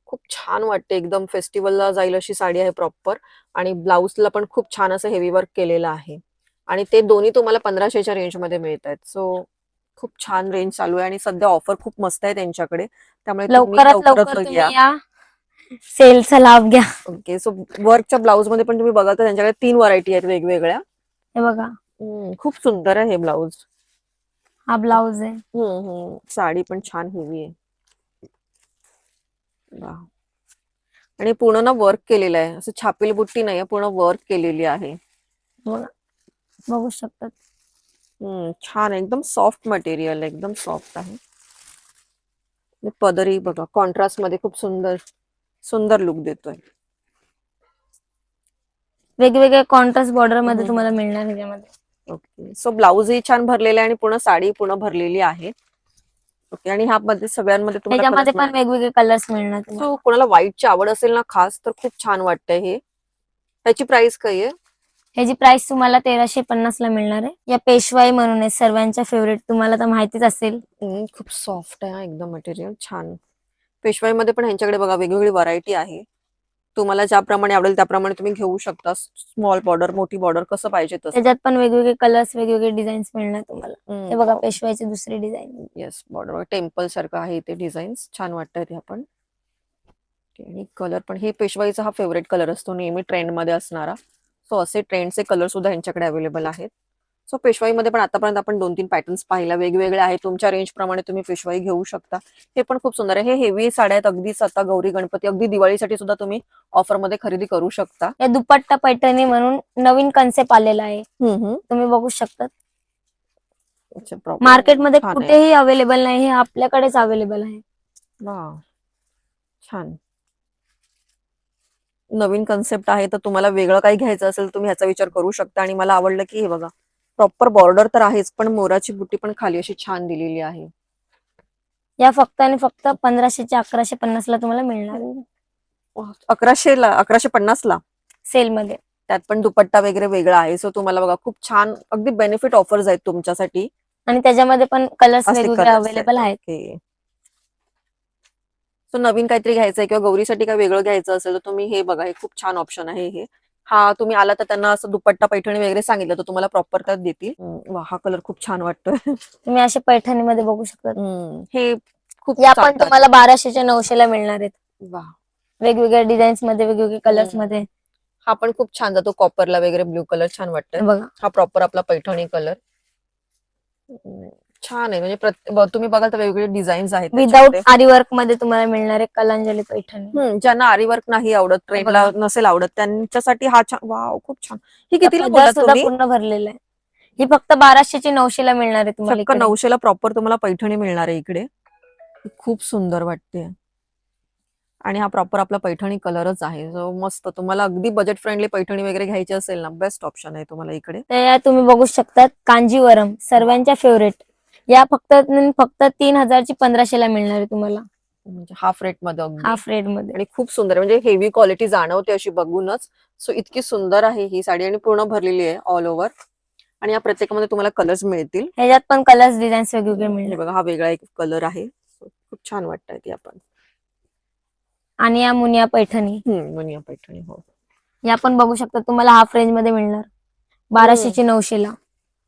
खूप छान वाटते, एकदम फेस्टिवलला जाईल अशी साडी आहे प्रॉपर. आणि ब्लाऊजला पण खूप छान असं हेवी वर्क केलेलं आहे. आणि ते दोन्ही तुम्हाला 1500च्या रेंजमध्ये मिळत आहेत. सो खूप छान रेंज चालू आहे. आणि सध्या ऑफर खूप मस्त आहे त्यांच्याकडे, त्यामुळे तुम्ही लवकरात लवकरच लवकर घ्या. तुम्ही या सेलचा लाभ घ्या. ओके, सो वर्कच्या ब्लाऊज मध्ये पण तुम्ही बघाल तर त्यांच्याकडे 3 व्हरायटी आहेत वेगवेगळ्या. हे बघा, खूप सुंदर आहे हे ब्लाऊज. हा ब्लाऊज आहे. साडी पण छान हेवी आहे. वाह! आणि पूर्ण ना वर्क केलेलं आहे, असं छापेल बुट्टी नाहीये, पूर्ण वर्क केलेली आहे. बघा, बघू शकतात. छान आहे, एकदम सॉफ्ट मटेरियल, एकदम सॉफ्ट आहे. पदरी बघा, कॉन्ट्रास्ट मध्ये खूप सुंदर सुंदर लुक देतोय. वेगवेगळ्या कॉन्ट्रास्ट बॉर्डर मध्ये तुम्हाला मिळणार ह्याच्यामध्ये. ओके, सो ब्लाऊजही छान भरलेला आहे आणि पूर्ण साडी पूर्ण भरलेली आहे. ओके, आणि ह्यामध्ये सगळ्यांमध्ये तुम्हाला ह्याच्यामध्ये कलर्स पण वेगवेगळे कलर्स मिळणार तुम्हाला. सो कोणाला व्हाईटची आवड असेल ना खास, तर खूप छान वाटतंय हे. ह्याची प्राइस काय आहे? ह्याची प्राइस तुम्हाला 1350ला मिळणार आहे. या पेशवाई म्हणून आहे सर्वांच्या फेवरेट, तुम्हाला तर माहितीच असेल. खूप सॉफ्ट आहे एकदम मटेरियल, छान. पेशवाईमध्ये पण ह्यांच्याकडे बघा वेगवेगळी व्हरायटी आहे. तुम्हाला ज्याप्रमाणे आवडेल त्याप्रमाणे तुम्ही घेऊ शकता. स्मॉल बॉर्डर, मोठी बॉर्डर, कसं पाहिजे तसं. त्याच्यात पण वेगवेगळे कलर्स, वेगवेगळे डिझाईन्स मिळणार तुम्हाला. हे बघा, पेशवाईची दुसरी डिझाईन. येस, बॉर्डर टेम्पल सारखं आहे ते डिझाईन्स, छान वाटतात ह्या पण. आणि कलर पण, हे पेशवाईचा हा फेवरेट कलर असतो नेहमी ट्रेंडमध्ये असणारा. सो असे ट्रेंडचे कलर सुद्धा यांच्याकडे अवेलेबल आहेत. सो पेशवाईमध्ये पण आतापर्यंत आपण 2-3 पॅटर्न्स पाहिला, वेगवेगळे आहेत. तुमच्या रेंज प्रमाणे तुम्ही पेशवाई घेऊ शकता. हे पण खूप सुंदर आहे. हे हेवी साड्या आहेत, अगदीच आता गौरी गणपती, अगदी दिवाळीसाठी सुद्धा तुम्ही ऑफरमध्ये खरेदी करू शकता. या दुपट्टा पैठणी म्हणून नवीन कन्सेप्ट आलेला आहे, तुम्ही बघू शकता. मार्केटमध्ये कुठेही अवेलेबल नाही, हे आपल्याकडेच अवेलेबल आहे. वाह, छान. नवीन कन्सेप्ट आहे, तर तुम्हाला वेगळं काही घ्यायचं असेल तुम्ही ह्याचा विचार करू शकता. आणि मला आवडलं की हे बघा, प्रॉपर बॉर्डर तर आहेच, पण मोराची बुट्टी पण खाली अशी छान दिलेली आहे. या फक्त आणि फक्त 1500च्या 1150ला तुम्हाला मिळणार 1100ला, 1150ला सेलमध्ये. त्यात पण दुपट्टा वगैरे वेगळा आहे. सो तुम्हाला बघा खूप छान अगदी बेनिफिट ऑफर्स आहेत तुमच्यासाठी. आणि त्याच्यामध्ये पण कलर्स असे वेगवेगळे कलर्स अवेलेबल आहेत. ओके. सो नवीन काहीतरी घ्यायचंय किंवा गौरीसाठी काही वेगळं घ्यायचं असेल तर तुम्ही हे बघा, हे खूप छान ऑप्शन आहे हे. हा तुम्ही आला तर त्यांना असं दुपट्टा पैठणी वगैरे सांगितलं तर तुम्हाला प्रॉपर त्यात देतील. वा, हा कलर खूप छान वाटतोय. तुम्ही असे पैठणीमध्ये बघू शकता. हे खूप या पण चालतात. तुम्हाला 1200च्या 900ला मिळणार आहेत. वा, वेगवेगळ्या डिझाईन्स मध्ये, वेगवेगळे कलर्स मध्ये. हा पण खूप छान जातो, कॉपरला वगैरे ब्ल्यू कलर छान वाटतोय. बघा, हा प्रॉपर आपला पैठणी कलर छान आहे. म्हणजे तुम्ही बघाल तर वेगवेगळे डिझाईन्स आहेत विदाउट त्याच्यामध्ये. आरी वर्क मध्ये तुम्हाला मिळणार आहे कलांजली पैठणी. ज्यांना आरी वर्क नाही आवडत, ट्रेंडला नसेल आवडत, त्यांच्यासाठी हा छान. वाव, खूप छान. ही कितीला पदर बोललात सुद्धा तुम्ही? पूर्ण भरलेला आहे. ही फक्त 1200ची 900ला मिळणार आहे तुम्हाला चक्क इकडे. 900ला प्रॉपर तुम्हाला पैठणी मिळणार आहे इकडे. खूप सुंदर वाटते. आणि हा प्रॉपर आपला पैठणी कलरच आहे. जो मस्त, तुम्हाला अगदी बजेट फ्रेंडली पैठणी वगैरे घ्यायची असेल ना, बेस्ट ऑप्शन आहे तुम्हाला इकडे. त्या तुम्ही बघू शकता, कांजीवरम सर्वांच्या फेवरेट. या फक्त 3000ची 1500ला मिळणार आहे तुम्हाला. म्हणजे हाफ रेट मध्ये अगदी. हाफ रेट मध्ये. आणि खूप सुंदर आहे, म्हणजे हेवी क्वालिटी जाणवते अशी बघूनच. सो इतकी सुंदर आहे ही साडी आणि पूर्ण भरलेली आहे ऑल ओव्हर. आणि या प्रत्येकामध्ये तुम्हाला कलर्स मिळतील. ह्याच्यात पण कलर्स डिझाईन्स वेगवेगळे हे मिळणार. बघा, हा वेगळा एक कलर आहे. So, खूप छान वाटतंय ती आपण. आणि या मुनिया पैठणी, मुनिया पैठणी. हो, या पण बघू शकता तुम्हाला हाफ रेंज मध्ये मिळणार. 1200 900 ला.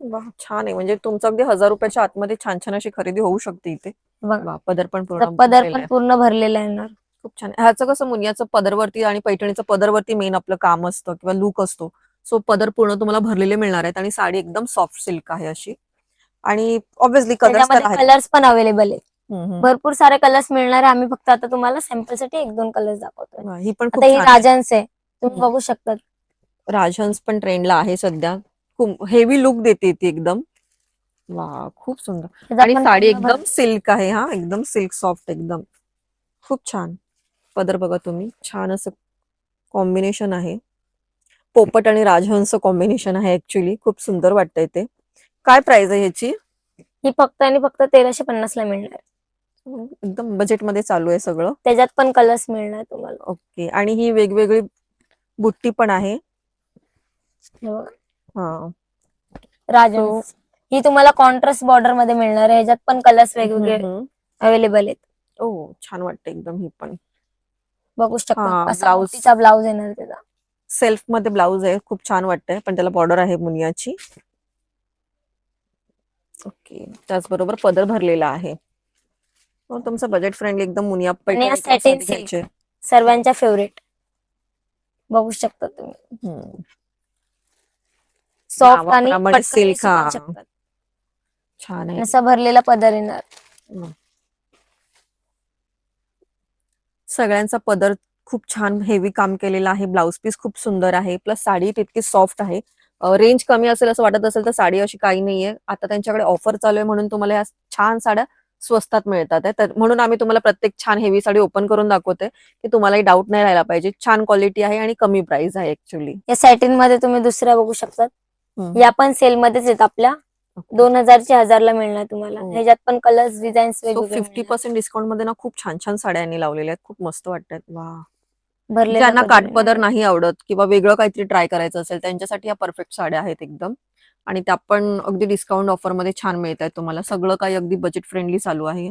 वाह, छान आहे. म्हणजे तुमचं अगदी 1000 रुपयाच्या आतमध्ये छान छान अशी खरेदी होऊ शकते इथे. बघा, वाह, पदर पण त्याचा पूर्ण पदर भरलेला पण आहे. पूर्ण भरलेला येणार. खूप छान आहे. ह्याचं कसं मुनियाचं पदरवरती आणि पैठणीचं पदरवरती मेन आपलं काम असतं किंवा लुक असतो. सो पदर पूर्ण तुम्हाला भरलेले मिळणार आहेत आणि साडी एकदम सॉफ्ट सिल्क आहे अशी. आणि ऑब्व्हियसली कलर्स तर त्याच्यामध्ये आहेत. कलर्स पण अवेलेबल आहेत. हम्म. भरपूर सारे कलर्स मिळणार आहे. आम्ही फक्त आता तुम्हाला सॅम्पल साठी 1-2 कलर्स दाखवतोय. वाह, ही पण आता खूप ही छान आहे. राजहंस आहे, तुम्ही हम्म. बघू शकता. राजहंस पण ट्रेंडला आहे सध्या. खूप हेवी लुक देते ती एकदम. वा, खूप सुंदर. त्याचा आणि पण साडी पूर्ण एकदम सिल्क आहे. हा, एकदम सिल्क सॉफ्ट एकदम. खूप छान. पदर बघा तुम्ही, छान असं कॉम्बिनेशन आहे. पोपट आणि राजहंस कॉम्बिनेशन आहे ऍक्च्युली. खूप सुंदर वाटतंय ते. काय प्राइस आहे ह्याची? ही फक्त आणि फक्त 1350 ला मिळणार. एकदम बजेटमध्ये चालू आहे सगळं. त्याच्यात पण कलर्स मिळणार तुम्हाला. ओके. आणि ही वेगवेगळी बुट्टी पण आहे. हे बघा, हा. राजहंस. ही तुम्हाला कॉन्ट्रास्ट बॉर्डर मध्ये मिळणार आहे. ह्याच्यात पण कलर्स वेगवेगळे अवेलेबल आहेत. ओ, छान वाटतं एकदम ही पण. बघू शकता हा, असा ब्लाउज मोठीचा ब्लाउज येणार त्याचा. सेल्फ मध्ये ब्लाउज आहे. खूप छान वाटतंय, पण त्याला बॉर्डर आहे मुनियाची. ओके. त्याचबरोबर पदर भरलेला आहे. हो, तुमचं बजेट फ्रेंडली एकदम मुनिया आणि या पैठणी सॅटिन साडी सिल्क घ्यायची. सर्वांच्या फेवरेट. बघू शकता तुम्ही. सॉफ्ट आणि नावाप्रमाणे पटकन सिल्क. नेसू पण हा, शकतात. छान आहे. असा भरलेला पदर येणार. सगळ्यांचा पदर खूप छान हेवी काम केलेला आहे. ब्लाउज पीस खूप सुंदर आहे. प्लस साडी तितकी सॉफ्ट आहे. रेंज कमी असेल असं वाटत असेल तर साडी अशी काही नाहीये. आता त्यांच्याकडे ऑफर चालू आहे म्हणून तुम्हाला या छान साड्या स्वस्तात मिळतात आहे. तर म्हणून आम्ही तुम्हाला प्रत्येक छान हेवी साडी ओपन करून दाखवतोय, की तुम्हालाही डाऊट नाही राहायला पाहिजे. छान क्वालिटी आहे आणि कमी प्राइस आहे ऍक्च्युली. या सॅटिन मध्ये तुम्ही दुसऱ्या बघू शकतात. या पण सेल मध्येच आहेत आपल्या. 2000 ची 1000 ला मिळणार तुम्हाला. ह्याच्यात पण कलर्स डिझाईन्स सो वेगवेगळे 50% डिस्काउंट मध्ये ना खूप छान छान साड्या यांनी लावलेल्या आहेत. खूप मस्त वाटतात. वा, भरलेला ज्यांना पदर काठपदर येणार. नाही आवडत किंवा वेगळं काहीतरी ट्राय करायचं असेल त्यांच्यासाठी या परफेक्ट साड्या आहेत एकदम. आणि त्या पण अगदी डिस्काउंट ऑफर मध्ये छान मिळत आहेत तुम्हाला. सगळं काही अगदी बजेट फ्रेंडली चालू आहे.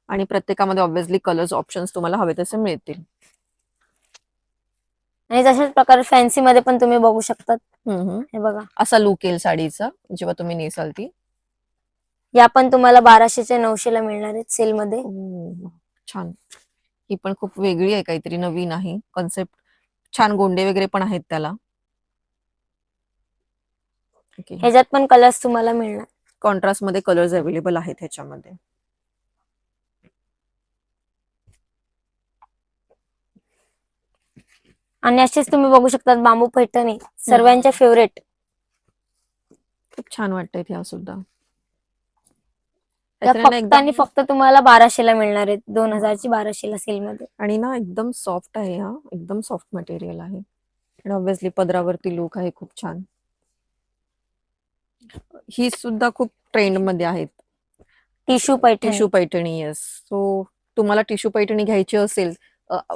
आणि प्रत्येकामध्ये ऑब्व्हियसली कलर्स ऑप्शन्स तुम्हाला हवे तसे मिळतील. आणि तशाच प्रकारे फॅन्सी मध्ये पण तुम्ही बघू शकतात. हे बघा, असा लुक येईल साडीचा जेव्हा तुम्ही नेसाल ती. या पण तुम्हाला 1200 च्या 900 ला मिळणार आहेत सेल मध्ये. छान. ही पण खूप वेगळी आहे, काहीतरी नवीन आहे कॉन्सेप्ट. छान गोंडे वगैरे पण आहेत त्याला. ह्याच्यात पण कलर्स तुम्हाला मिळणार. कॉन्ट्रास्ट मध्ये कलर्स अवेलेबल आहेत ह्याच्यामध्ये. आणि असेच तुम्ही बघू शकतात बांबू पैठणी सर्वांच्या फेवरेट. खूप छान वाटतंय ह्या सुद्धा. या फक्त आणि फक्त तुम्हाला 1200 ला मिळणार आहेत. 2000 ची 1200 ला सेल मध्ये. आणि ना एकदम सॉफ्ट आहे. हा, एकदम सॉफ्ट मटेरियल आहे. आणि ऑब्व्हियसली पदरावरती लुक आहे खूप छान. ही सुद्धा खूप ट्रेंड मध्ये आहेत. Tissue Paithani. Tissue Paithani. Yes. So तुम्हाला टिश्यू पैठणी घ्यायची असेल,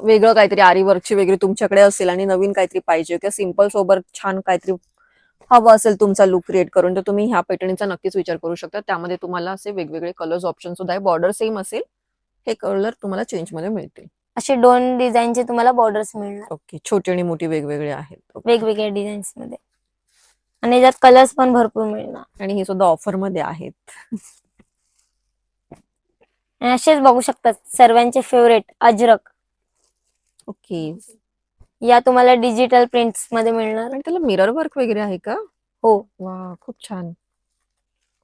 वेगळं काहीतरी आरी वर्कची वगैरे तुमच्याकडे असेल आणि नवीन काहीतरी पाहिजे किंवा सिंपल सोबत छान काहीतरी हवं असेल तुमचा लुक क्रिएट करून, तर तुम्ही ह्या पैठणीचा नक्कीच विचार करू शकता. त्यामध्ये तुम्हाला असे वेगवेगळे कलर्स ऑप्शन सुद्धा आहे. बॉर्डर सेम असेल, हे कलर तुम्हाला चेंज मध्ये मिळतील. असे 2 डिझाईनचे तुम्हाला बॉर्डर्स मिळणार. ओके. छोटी आणि मोठी वेगवेगळे आहेत. वेगवेगळ्या डिझाईन्स मध्ये. आणि याच्यात कलर्स पण भरपूर मिळणार. आणि हे सुद्धा ऑफर मध्ये आहेत. आणि असेच बघू शकतात सर्वांचे फेवरेट अजरक. ओके. या तुम्हाला डिजिटल प्रिंट्स मध्ये मिळणार. आणि त्याला मिरर वर्क वगैरे आहे का? हो. वा, खूप छान.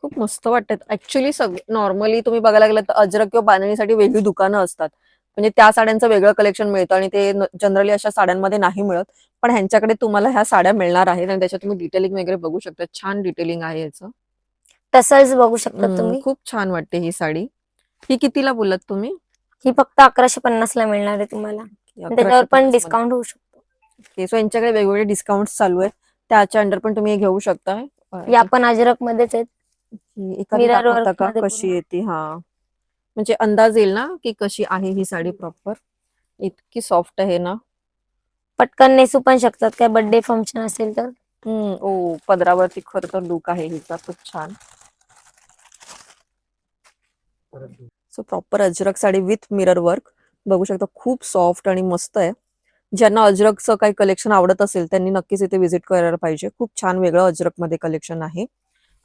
खूप मस्त वाटतात ऍक्च्युली. नॉर्मली तुम्ही बघायला गेलं तर अजरक किंवा बांधणीसाठी वेगळी दुकानं असतात, म्हणजे त्या साड्यांचं वेगळं कलेक्शन मिळतं आणि ते जनरली अशा साड्यांमध्ये नाही मिळत. पण ह्यांच्याकडे तुम्हाला ह्या साड्या मिळणार आहेत आणि त्याच्यात तुम्ही डिटेलिंग वगैरे बघू शकता. छान डिटेलिंग आहे याचं. टसल्स बघू शकता तुम्ही. खूप छान वाटते ही साडी. ही कितीला बोलत तुम्ही? ही फक्त 1150 ला मिळणार आहे तुम्हाला. त्याच्यावर पण डिस्काउंट होऊ शकतो. सो यांच्याकडे वेगवेगळे डिस्काउंट चालू आहेत. त्याच्या अंडर पण तुम्ही हे घेऊ शकता. या पण अजरक मध्येच आहेत. एखादी दाखवता का कशी येते? हा, म्हणजे अंदाज येईल ना की कशी आहे ही साडी प्रॉपर. इतकी सॉफ्ट आहे ना. पटकन नेसू पण शकतात, काय बर्थडे फंक्शन असेल तर. ओ पदरावरती खरं तर लुक आहे हिचा खूप छान. So proper Ajrak sari with mirror work बघू शकता, खूप सॉफ्ट आणि मस्त आहे. ज्यांना अजरकचं काही कलेक्शन आवडत असेल त्यांनी नक्कीच इथे व्हिजिट करायला पाहिजे. खूप छान वेगळं अजरक मध्ये कलेक्शन आहे.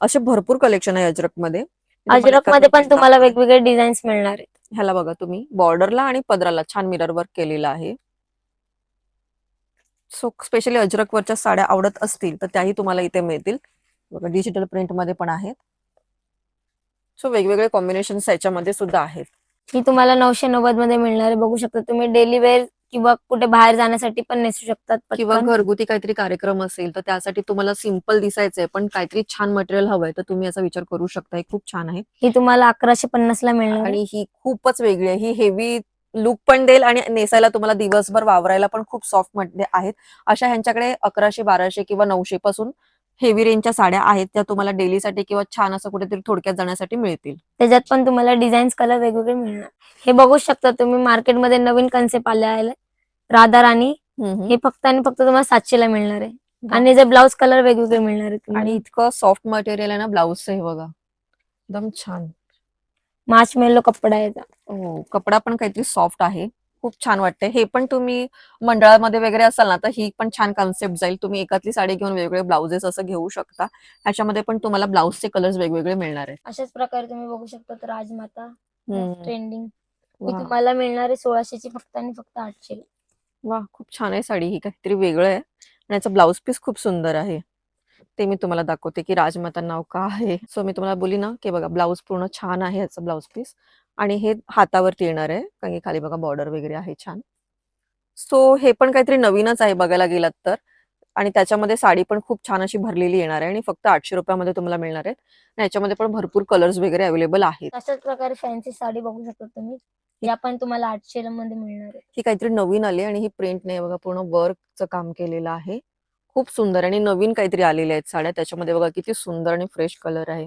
असे भरपूर कलेक्शन आहे अजरक मध्ये. मी तुम्हाला अजरक मध्ये एकातलं पण एक तुम्हाला दाखवते. वेगवेगळे डिझाईन्स मिळणार आहेत. ह्याला बघा तुम्ही, बॉर्डरला आणि पदराला छान मिरर वर्क केलेलं आहे. सो स्पेशली अजरक वरच्या साड्या आवडत असतील तर त्याही तुम्हाला इथे मिळतील. बघा डिजिटल प्रिंट मध्ये पण आहेत. सो वेगवेगळे कॉम्बिनेशन याच्यामध्ये सुद्धा आहेत. ही तुम्हाला 990 मध्ये मिळणार आहे. बघू शकता तुम्ही डेली वेअर किंवा कुठे बाहेर जाण्यासाठी पण नेसू शकतात किंवा पटकन. घरगुती काहीतरी कार्यक्रम असेल तर त्यासाठी तुम्हाला सिंपल दिसायचंय पण काहीतरी छान मटेरियल हवंय तर तुम्ही याचा विचार करू शकता. हे खूप छान आहे ही तुम्हाला 1150 ला मिळणार आहे. आणि ही खूपच वेगळी आहे. ही हेवी लुक पण देईल आणि नेसायला तुम्हाला दिवसभर वावरायला पण खूप सॉफ्ट मध्ये आहेत. अशा ह्यांच्याकडे 1100-1200 किंवा 900 पासून हेवी रेंजच्या साड्या आहेत, त्या तुम्हाला डेलीसाठी किंवा छान असं कुठेतरी थोडक्यात जाण्यासाठी मिळतील. त्याच्यात पण तुम्हाला डिझाईन्स कलर वेगवेगळे मिळणार. हे बघू शकता तुम्ही, मार्केटमध्ये नवीन कन्सेप्ट आले आहे राधा राणी. हे फक्त आणि फक्त तुम्हाला 700 ला मिळणार आहे. वा. आणि जे ब्लाउज कलर वेगवेगळे मिळणार आहेत आणि तुम्हाला. इतकं सॉफ्ट मटेरियल आहे ना ब्लाऊजचं, हे बघा एकदम छान. मार्च मेलो कपडा आहे याचा. हो, कपडा पण काहीतरी सॉफ्ट आहे. खूप छान वाटतंय. हे पण तुम्ही मंडळामध्ये वगैरे असाल ना तर ही पण छान कन्सेप्ट जाईल. तुम्ही एकातली साडी घेऊन वेगवेगळे ब्लाउजेस असं घेऊ शकता. ह्याच्यामध्ये पण तुम्हाला ब्लाउजचे कलर्स वेगवेगळे मिळणार आहेत. अशाच प्रकारे तुम्ही बघू शकता राजमाता हम्म. ट्रेंडिंग. ही वा तुम्हाला मिळणार आहे 1600 ची फक्त आणि फक्त 800 ला. वा, खूप छान आहे साडी. ही काहीतरी वेगळं आहे आणि याचं ब्लाउज पीस खूप सुंदर आहे. ते मी तुम्हाला दाखवते की राजमाता नाव का आहे. सो मी तुम्हाला बोली ना की बघा ब्लाउज पूर्ण छान आहे याचं ब्लाउज पीस आणि हे हातावरती येणार आहे कारण की खाली बघा बॉर्डर वगैरे आहे छान. सो हे पण काहीतरी नवीनच आहे बघायला गेलात तर. आणि त्याच्यामध्ये साडी पण खूप छान अशी भरलेली येणार आहे आणि फक्त 800 रुपयामध्ये तुम्हाला मिळणार आहे. आणि याच्यामध्ये पण भरपूर कलर्स वगैरे अवेलेबल आहेत. अशाच प्रकारे फॅन्सी साडी बघू शकता तुम्ही. या पण तुम्हाला 800 मध्ये मिळणार आहे. ही काहीतरी नवीन आली आणि ही प्रिंट नाही बघा, पूर्ण वर्कचं काम केलेलं आहे. खूप सुंदर आणि नवीन काहीतरी आलेल्या आहेत साड्या. त्याच्यामध्ये बघा किती सुंदर आणि फ्रेश कलर आहे.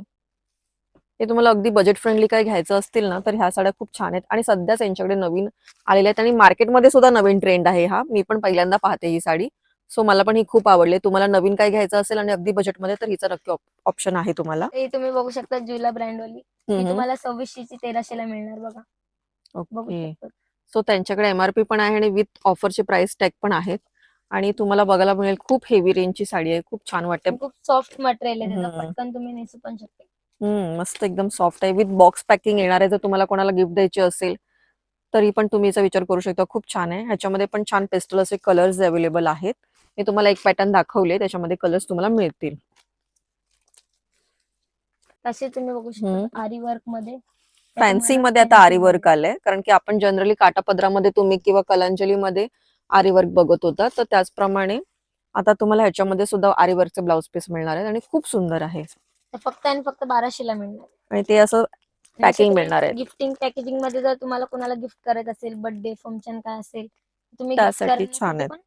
हे तुम्हाला अगदी बजेट फ्रेंडली काय घ्यायचं असतील ना तर ह्या साड्या खूप छान आहेत आणि सध्याच यांच्याकडे नवीन आलेल्या आहेत आणि मार्केटमध्ये सुद्धा नवीन ट्रेंड आहे हा. मी पण पहिल्यांदा पाहते ही साडी. सो मला पण ही खूप आवडली. तुम्हाला नवीन काय घ्यायचं असेल आणि अगदी बजेटमध्ये तर हिचा नक्की ऑप्शन आहे तुम्हाला. हे तुम्ही बघू शकता ज्युला ब्रँडवाली. ही तुम्हाला 2600 ची 1300 ला मिळणार बघा. बघू ओके. शकता. सो त्यांच्याकडे एमआरपी पण आहे आणि विथ ऑफरचे प्राइस टॅग पण आहेत आणि तुम्हाला बघायला मिळेल खूप हेवी रेंजची साडी आहे. खूप छान वाटते. खूप सॉफ्ट मटेरियल आहे त्याचं. हम्म. पटकन तुम्ही नेसू पण शकता. मस्त एकदम सॉफ्ट आहे. विथ बॉक्स पॅकिंग येणार आहे. जर तुम्हाला कोणाला गिफ्ट द्यायची असेल तरी पण तुम्ही याचा विचार करू शकता. खूप छान आहे. ह्याच्यामध्ये पण छान पेस्टल असे कलर्स अवेलेबल आहेत. मी तुम्हाला एक पॅटर्न दाखवले, त्याच्यामध्ये कलर्स तुम्हाला मिळतील. तसे तुम्ही बघू शकता आरी वर्क मध्ये. फॅन्सी मध्ये आता आरी वर्क आलंय कारण की आपण जनरली काटापदरामध्ये तुम्ही किंवा कलांजलीमध्ये आरी वर्क बघत होता, तर त्याचप्रमाणे आता तुम्हाला ह्याच्यामध्ये सुद्धा आरी वर्कचे ब्लाउज पीस मिळणार आहेत आणि खूप सुंदर आहे. फक्त आणि फक्त 1200 ला मिळणार. आणि ते असं पॅकिंग मिळणार आहे. गिफ्टिंग पॅकेजिंग मध्ये जर तुम्हाला कोणाला गिफ्ट करायचं असेल, बर्थडे फंक्शन काय असेल, तुम्ही गिफ्ट त्यासाठी छान करण्यासाठी आहे. पण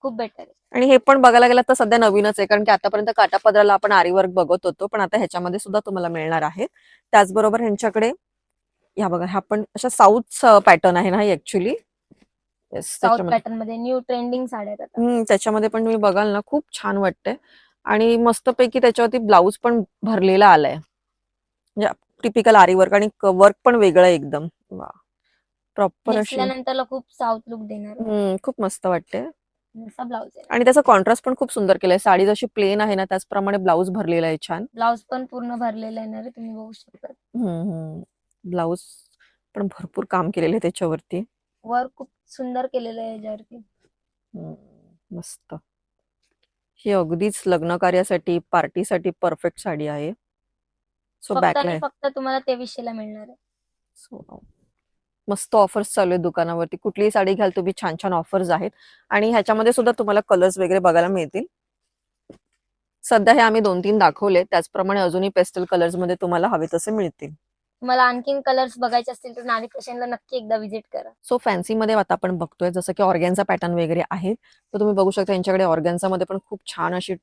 खूप बेटर आहे. आणि हे पण बघायला गेलं तर सध्या नवीनच आहे कारण की आतापर्यंत काटापदराला आपण आरी वर्क बघत होतो, पण आता ह्याच्यामध्ये सुद्धा तुम्हाला मिळणार आहे. त्याचबरोबर ह्यांच्याकडे या बघा, ह्या पण अशा साऊथ पॅटर्न आहे ना ही ऍक्च्युली. साऊथ पॅटर्न मध्ये न्यू ट्रेंडिंग साड्या आहेत आता. त्याच्यामध्ये पण तुम्ही बघाल ना खूप छान वाटतंय आणि मस्तपैकी त्याच्यावरती ब्लाऊज पण भरलेला आलाय. म्हणजे टिपिकल आरी वर्क आणि वर्क पण वेगळं आहे एकदम. वा, प्रॉपर अशी नेसल्यानंतर खूप साऊथ लुक देणार. खूप मस्त वाटते. असा ब्लाउज आहे. आणि त्याचा कॉन्ट्रास्ट पण खूप सुंदर केलाय. साडी जशी प्लेन आहे ना त्याचप्रमाणे ब्लाऊज भरलेला आहे छान. ब्लाउज पण पूर्ण भरलेला येणार आहे, तुम्ही बघू शकता. ब्लाऊज पण भरपूर काम केलेलं आहे त्याच्यावरती. वर्क खूप सुंदर केलेलं आहे याच्यावरती. मस्त. ही अगदीच लग्न कार्यासाठी, पार्टीसाठी परफेक्ट साडी आहे. सो फक्त बॅकला आणि आहे. फक्त तुम्हाला 2300 ला मिळणार आहे. सो मस्त ऑफर्स चालू आहेत दुकानावरती. कुठलीही साडी घ्याल तुम्ही, छान छान ऑफर्स आहेत आणि ह्याच्यामध्ये सुद्धा तुम्हाला कलर्स वगैरे बघायला मिळतील. सध्या हे आम्ही 2-3 दाखवले, त्याचप्रमाणे अजूनही पेस्टल कलर्स मध्ये तुम्हाला हवे तसे मिळतील. तुम्हाला आणखीन कलर्स बघायचे असतील तर नारी फॅशनला नक्की एकदा व्हिजिट करा. सो फॅन्सी मध्ये आता आपण बघतोय जसं की ऑर्गॅन्झा पॅटर्न वगैरे आहे, तर तुम्ही बघू शकता यांच्याकडे ऑर्गॅन्झा मध्ये पण खूप छान अशी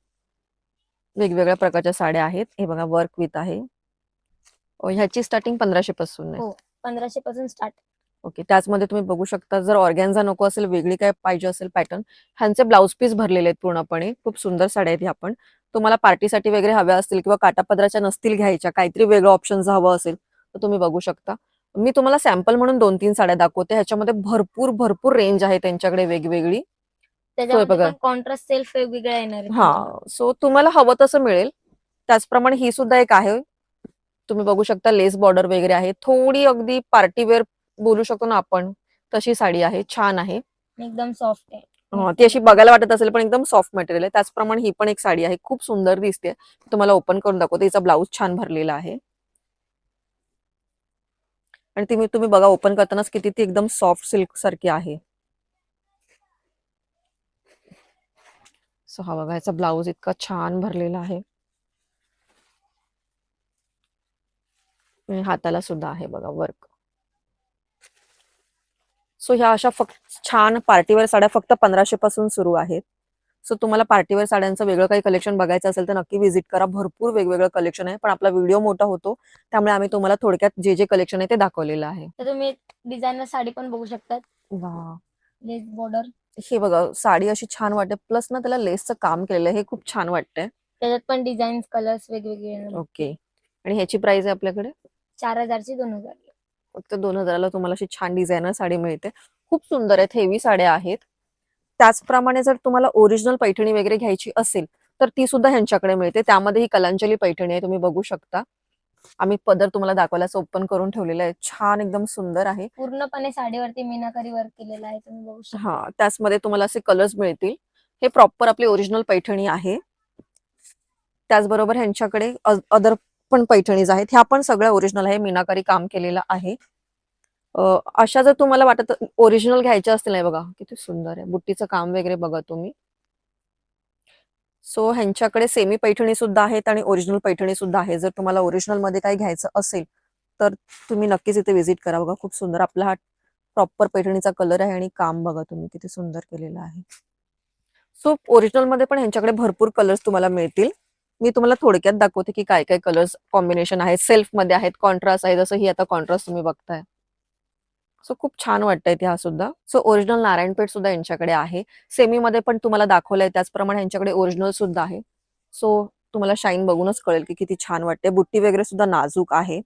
वेगवेगळ्या प्रकारच्या साड्या आहेत. हे बघा वर्क विथ आहे. ह्याची स्टार्टिंग 1500 पासून आहे. हो, 1500 पासून स्टार्ट. ओके, त्याचमध्ये तुम्ही बघू शकता, जर ऑर्गॅन्झा नको असेल, वेगळी काय पाहिजे असेल पॅटर्न, ह्यांचे ब्लाउज पीस भरलेले आहेत पूर्णपणे. खूप सुंदर साड्या आहेत ह्या पण. तुम्हाला पार्टीसाठी वगैरे हव्या असतील किंवा काटापदराच्या नसतील घ्यायच्या, काहीतरी वेगळं ऑप्शन्स हवं असेल तर तुम्ही बघू शकता. मी तुम्हाला सॅम्पल म्हणून 2-3 साड्या दाखवते. ह्याच्यामध्ये भरपूर भरपूर रेंज आहे त्यांच्याकडे वेगवेगळी. सो हे त्याच्यामध्ये बघा, पण कॉन्ट्रास्ट सेल्फ वेगवेगळ्या येणार आहेत हा, तुम्हाला. सो तुम्हाला हवं तसं मिळेल. त्याचप्रमाणे ही सुद्धा एक आहे. तुम्ही बघू शकता, लेस बॉर्डर वगैरे आहे. थोडी अगदी पार्टीवेअर बोलू शकतो ना आपण, तशी साडी आहे. छान आहे. एकदम सॉफ्ट आहे. ती अशी बघायला वाटत असेल पण एकदम सॉफ्ट मटेरियल आहे. त्याचप्रमाणे ही पण एक साडी आहे. खूप सुंदर दिसते. तुम्हाला ओपन करून दाखवते. हिचा ब्लाऊज छान भरलेला आहे. आणि तुम्ही बघा, ओपन करतानाच किती ती एकदम सॉफ्ट सिल्क सारखी आहे. सो हा बघा, ह्याचा ब्लाऊज इतका छान भरलेला आहे. आणि हाताला सुद्धा आहे बघा वर्क. सो ह्या अशा फक्त छान पार्टीवेअर साड्या फक्त 1500 पासून सुरू आहेत. सो तुम्हाला पार्टीवेअर साड्यांचं वेगळं काही कलेक्शन बघायचं असेल तर नक्की व्हिजिट करा. भरपूर वेगवेगळं कलेक्शन आहे, पण आपला व्हिडिओ मोठा होतो त्यामुळे आम्ही तुम्हाला थोडक्यात जे जे कलेक्शन आहे ते दाखवलेलं आहे. तर तुम्ही डिझायनर साडी पण बघू शकतात. वा, लेस बॉर्डर, हे बघा, साडी अशी छान वाटते. प्लस ना त्याला लेसचं काम केलेलं आहे, हे खूप छान वाटतंय. त्याच्यात पण डिझाईन कलर्स वेगवेगळे येणार. ओके. आणि ह्याची प्राइस आहे आपल्याकडे 4000 ची 2000. फक्त 2000ला तुम्हाला अशी छान डिझायनर साडी मिळते. खूप सुंदर आहेत, हेवी साड्या आहेत. त्याचप्रमाणे जर तुम्हाला ओरिजिनल पैठणी वगैरे घ्यायची असेल तर ती सुद्धा ह्यांच्याकडे मिळते. त्यामध्ये ही कलांजली पैठणी आहे, तुम्ही बघू शकता. आम्ही पदर तुम्हाला दाखवायला ओपन करून ठेवलेला आहे. छान एकदम सुंदर आहे. पूर्णपणे साडीवरती मीनाकारी वर्क केलेला आहे, तुम्ही बघू शकता. हा, त्याचमध्ये तुम्हाला असे कलर्स मिळतील. हे प्रॉपर आपली ओरिजिनल पैठणी आहे. त्याचबरोबर ह्यांच्याकडे अदर पण पैठणीज आहेत. ह्या पण सगळ्या ओरिजिनल आहे, मीनाकारी काम केलेलं आहे. अशा जर तुम्हाला वाटत ओरिजिनल घ्यायच्या असतील, नाही बघा किती सुंदर आहे, बुट्टीचं काम वगैरे बघा तुम्ही. सो ह्यांच्याकडे सेमी पैठणी सुद्धा आहेत आणि ओरिजिनल पैठणी सुद्धा आहे. जर तुम्हाला ओरिजिनल मध्ये काही घ्यायचं असेल तर तुम्ही नक्कीच इथे व्हिजिट करा. बघा, खूप सुंदर आपला हा प्रॉपर पैठणीचा कलर आहे आणि काम बघा तुम्ही किती सुंदर केलेलं आहे. सो ओरिजिनल मध्ये पण ह्यांच्याकडे भरपूर कलर्स तुम्हाला मिळतील. मी तुम्हाला थोडक्यात दाखवते की काय काय कलर्स कॉम्बिनेशन आहेत. सेल्फ मध्ये आहेत, कॉन्ट्रास्ट आहे, जसं ही आता कॉन्ट्रास्ट तुम्ही बघताय. सो खूप छान वाटतंय ह्या सुद्धा. सो ओरिजिनल नारायणपेठ सुद्धा यांच्याकडे आहे. सेमी मध्ये पण तुम्हाला दाखवलंय, त्याचप्रमाणे यांच्याकडे ओरिजिनल सुद्धा आहे. सो तुम्हाला शाईन बघूनच कळेल की किती छान वाटते. बुट्टी वगैरे सुद्धा नाजूक आहे.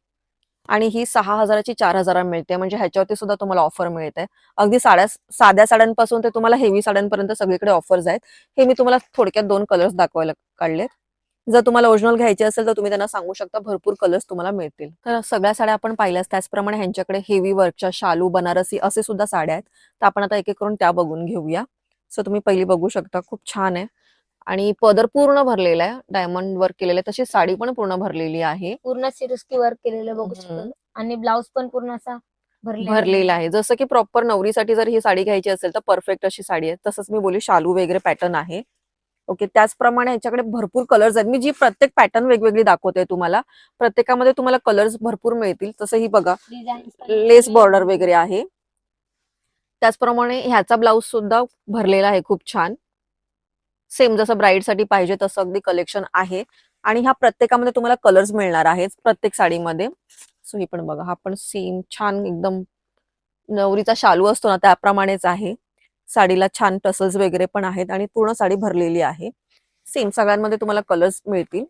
आणि ही 6000ची 4000 मिळते, म्हणजे ह्याच्यावरती सुद्धा तुम्हाला ऑफर मिळते. अगदी साध्या साड्यांपासून ते तुम्हाला हेवी साड्यांपर्यंत सगळीकडे ऑफर्स आहेत. हे मी तुम्हाला थोडक्यात 2 कलर्स दाखवायला काढलेत. जर तुम्हाला ओरिजिनल घ्यायची असेल तर तुम्ही त्यांना सांगू शकता, भरपूर कलर्स तुम्हाला मिळतील. तर सगळ्या साड्या आपण पाहिल्यास, त्याचप्रमाणे ह्यांच्याकडे हेवी वर्कच्या शालू, बनारसी असे सुद्धा साड्या आहेत. तर आपण आता एक एक करून त्या बघून घेऊया. सो तुम्ही पहिली बघू शकता, खूप छान आहे आणि पदर पूर्ण भरलेला आहे, डायमंड वर्क केलेलं आहे. तशी साडी पण पूर्ण भरलेली आहे. पूर्ण सिरोस्की वर्क केलेलं बघू हम्म. शकता. आणि ब्लाऊज पण पूर्ण असा भरलेला आहे. जसं की प्रॉपर नवरीसाठी जर ही साडी घ्यायची असेल तर परफेक्ट अशी साडी आहे. तसंच मी बोलली, शालू वगैरे पॅटर्न आहे. ओके, त्याचप्रमाणे ह्याच्याकडे भरपूर कलर्स आहेत. मी जी प्रत्येक पॅटर्न वेगवेगळी दाखवते तुम्हाला, प्रत्येकामध्ये तुम्हाला कलर्स भरपूर मिळतील. तसं ही बघा, लेस बॉर्डर वगैरे आहे. त्याचप्रमाणे ह्याचा ब्लाऊज सुद्धा भरलेला आहे, खूप छान. सेम जसं ब्राईडसाठी पाहिजे तसं अगदी कलेक्शन आहे. आणि ह्या प्रत्येकामध्ये तुम्हाला कलर्स मिळणार आहेत प्रत्येक साडीमध्ये. सो ही पण बघा, हा पण सेम छान एकदम नवरीचा शालू असतो ना त्याप्रमाणेच आहे. साडीला छान टसल्स वगैरे पण आहेत आणि पूर्ण साडी भरलेली आहे. सेम सगळ्यांमध्ये तुम्हाला कलर्स मिळतील.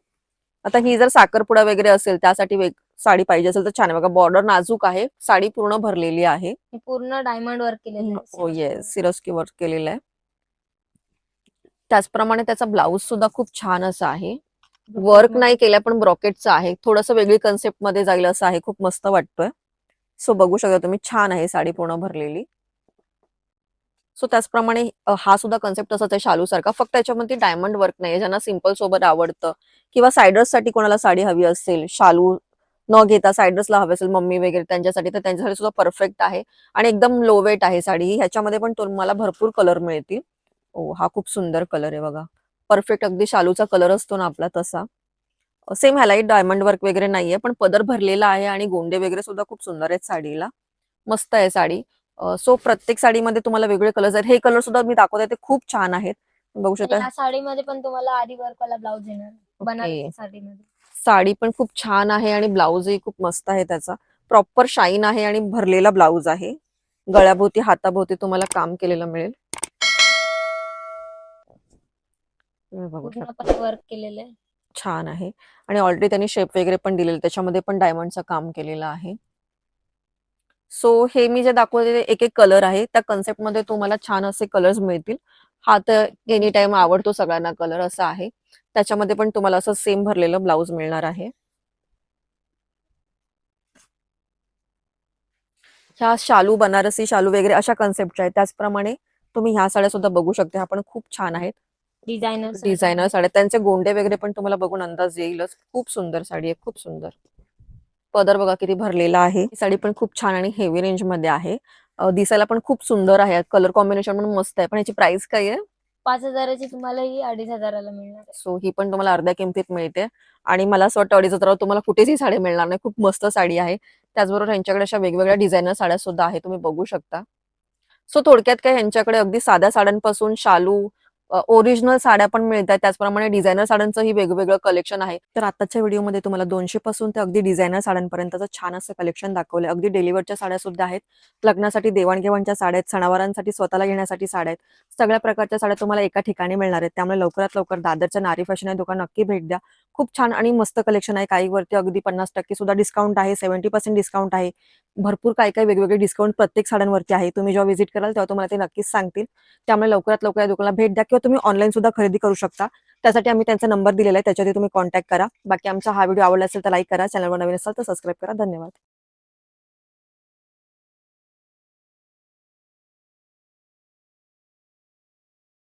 आता ही जर साखरपुडा वगैरे असेल त्यासाठी साडी पाहिजे असेल तर छान आहे बघा, बॉर्डर नाजूक आहे, साडी पूर्ण भरलेली आहे. पूर्ण डायमंड वर्क केलेलं आहे. हो येस, सिरोस्की वर्क केलेलं आहे. त्याचप्रमाणे त्याचा ब्लाऊज सुद्धा खूप छान असा आहे. वर्क नाही केलं पण ब्रॉकेटचं आहे. थोडंसं वेगळी कन्सेप्ट मध्ये जाईल असं आहे, खूप मस्त वाटतोय. सो बघू शकता तुम्ही, छान आहे साडी पूर्ण भरलेली. सो त्याचप्रमाणे हा सुद्धा कन्सेप्ट तसाच आहे शालू सारखा, फक्त याच्यामध्ये डायमंड वर्क नाहीये. ज्यांना सिंपल सोबत आवडतं किंवा सायडर्स साठी कोणाला साडी हवी असेल, शालू न घेता सायडर्सला हवी असेल मम्मी वगैरे त्यांच्यासाठी, तर त्यांच्यासाठी सुद्धा परफेक्ट आहे. आणि एकदम लो वेट आहे साडी. ह्याच्यामध्ये पण तुम्हाला भरपूर कलर मिळतील. ओ, हा खूप सुंदर कलर आहे बघा, परफेक्ट अगदी शालूचा कलर असतो ना आपला तसा. सेम ह्यालाही डायमंड वर्क वगैरे नाहीये, पण पदर भरलेला आहे आणि गोंडे वगैरे सुद्धा खूप सुंदर आहेत साडीला. मस्त आहे साडी. सो प्रत्येक साडीमध्ये तुम्हाला वेगळे कलर्स आहेत. हे कलर सुद्धा मी दाखवते, ते खूप छान आहेत, बघू शकता. या साडीमध्ये पण तुम्हाला आरी वर्क वाला ब्लाऊज येणार बनारसी साडीमध्ये. साडी पण खूप छान आहे आणि ब्लाऊजही खूप मस्त आहे त्याचा. प्रॉपर शाईन आहे आणि भरलेला ब्लाऊज आहे. गळ्याभोवती हाताभोवती तुम्हाला काम केलेलं मिळेल. तुम्ही बघू शकता. पूर्णपणे वर्क केलेलं आहे. छान आहे आणि ऑलरेडी त्यांनी शेप वगैरे पण दिलेलं, त्याच्यामध्ये पण डायमंडचं काम केलेलं आहे. सो हे मी जे दाखवलेले एक एक कलर आहे, त्या कन्सेप्ट मध्ये तुम्हाला छान असे कलर्स मिळतील. हा तर एनी टाइम आवडतो सगळ्यांना कलर असा आहे. त्याच्यामध्ये पण तुम्हाला असं सेम भरलेलं ब्लाऊज मिळणार आहे. ह्या शालू, बनारसी शालू वगैरे अशा कन्सेप्टच्या आहेत. त्याचप्रमाणे तुम्ही ह्या साड्या सुद्धा बघू शकता. ह्या पण खूप छान आहेत. डिझायनर साड्या, त्यांचे गोंडे वगैरे पण तुम्हाला बघून अंदाज येईलच. खूप सुंदर साडी आहे, खूप सुंदर. पदर बघा किती भरलेला आहे. ही साडी पण खूप छान आणि हेवी रेंज मध्ये आहे. दिसायला पण खूप सुंदर आहे. कलर कॉम्बिनेशन पण मस्त आहे. पण याची प्राइस काय आहे? 5,000ची तुम्हाला ही 2,500ला मिळणार आहे. सो ही पण तुम्हाला अर्ध्या किमतीत मिळते आणि मला असं वाटतं 2,500 तुम्हाला कुठेच ही साडी मिळणार नाही. खूप मस्त साडी आहे. त्याचबरोबर ह्यांच्याकडे अशा वेगवेगळ्या डिझायनर साड्या सुद्धा आहेत, तुम्ही बघू शकता. सो थोडक्यात काय, ह्यांच्याकडे अगदी साध्या साड्यांपासून शालू, ओरिजिनल साड्या पण मिळतात. त्याचप्रमाणे डिझायनर साड्यांचंही वेगवेगळं कलेक्शन आहे. तर आताच्या व्हिडिओमध्ये तुम्हाला 200 पासून ते अगदी डिझायनर साड्यांपर्यंतचं छान असं कलेक्शन दाखवलंय. अगदी डेलीवेअरच्या साड्या सुद्धा आहेत, लग्नासाठी देवाणघेवाणच्या साड्या आहेत, सणावारांसाठी स्वतःला घेण्यासाठी साड्या आहेत. सगळ्या प्रकारच्या साड्या तुम्हाला एका ठिकाणी मिळणार आहेत. त्यामुळे लवकरात लवकर दादरच्या नारी फॅशन या दुकान नक्की भेट द्या. खूप छान आणि मस्त कलेक्शन आहे. काहीवरती अगदी 50% सुद्धा डिस्काउंट आहे, 70% डिस्काउंट आहे. भरपूर काय काय वेगवेगळे डिस्काउंट प्रत्येक साड्यांवरती आहे. तुम्ही जेव्हा व्हिजिट कराल तेव्हा तुम्हाला ते नक्कीच सांगतील. त्यामुळे लवकरात लवकर या दुकानाला भेट द्या किंवा तुम्ही ऑनलाईन सुद्धा खरेदी करू शकता. त्यासाठी आम्ही त्यांचा नंबर दिलेला आहे, त्याच्यावरती तुम्ही कॉन्टॅक्ट करा. बाकी आमचा हा व्हिडिओ आवडला असेल तर लाईक करा, चॅनलवर नवीन असाल तर सबस्क्राईब करा. धन्यवाद.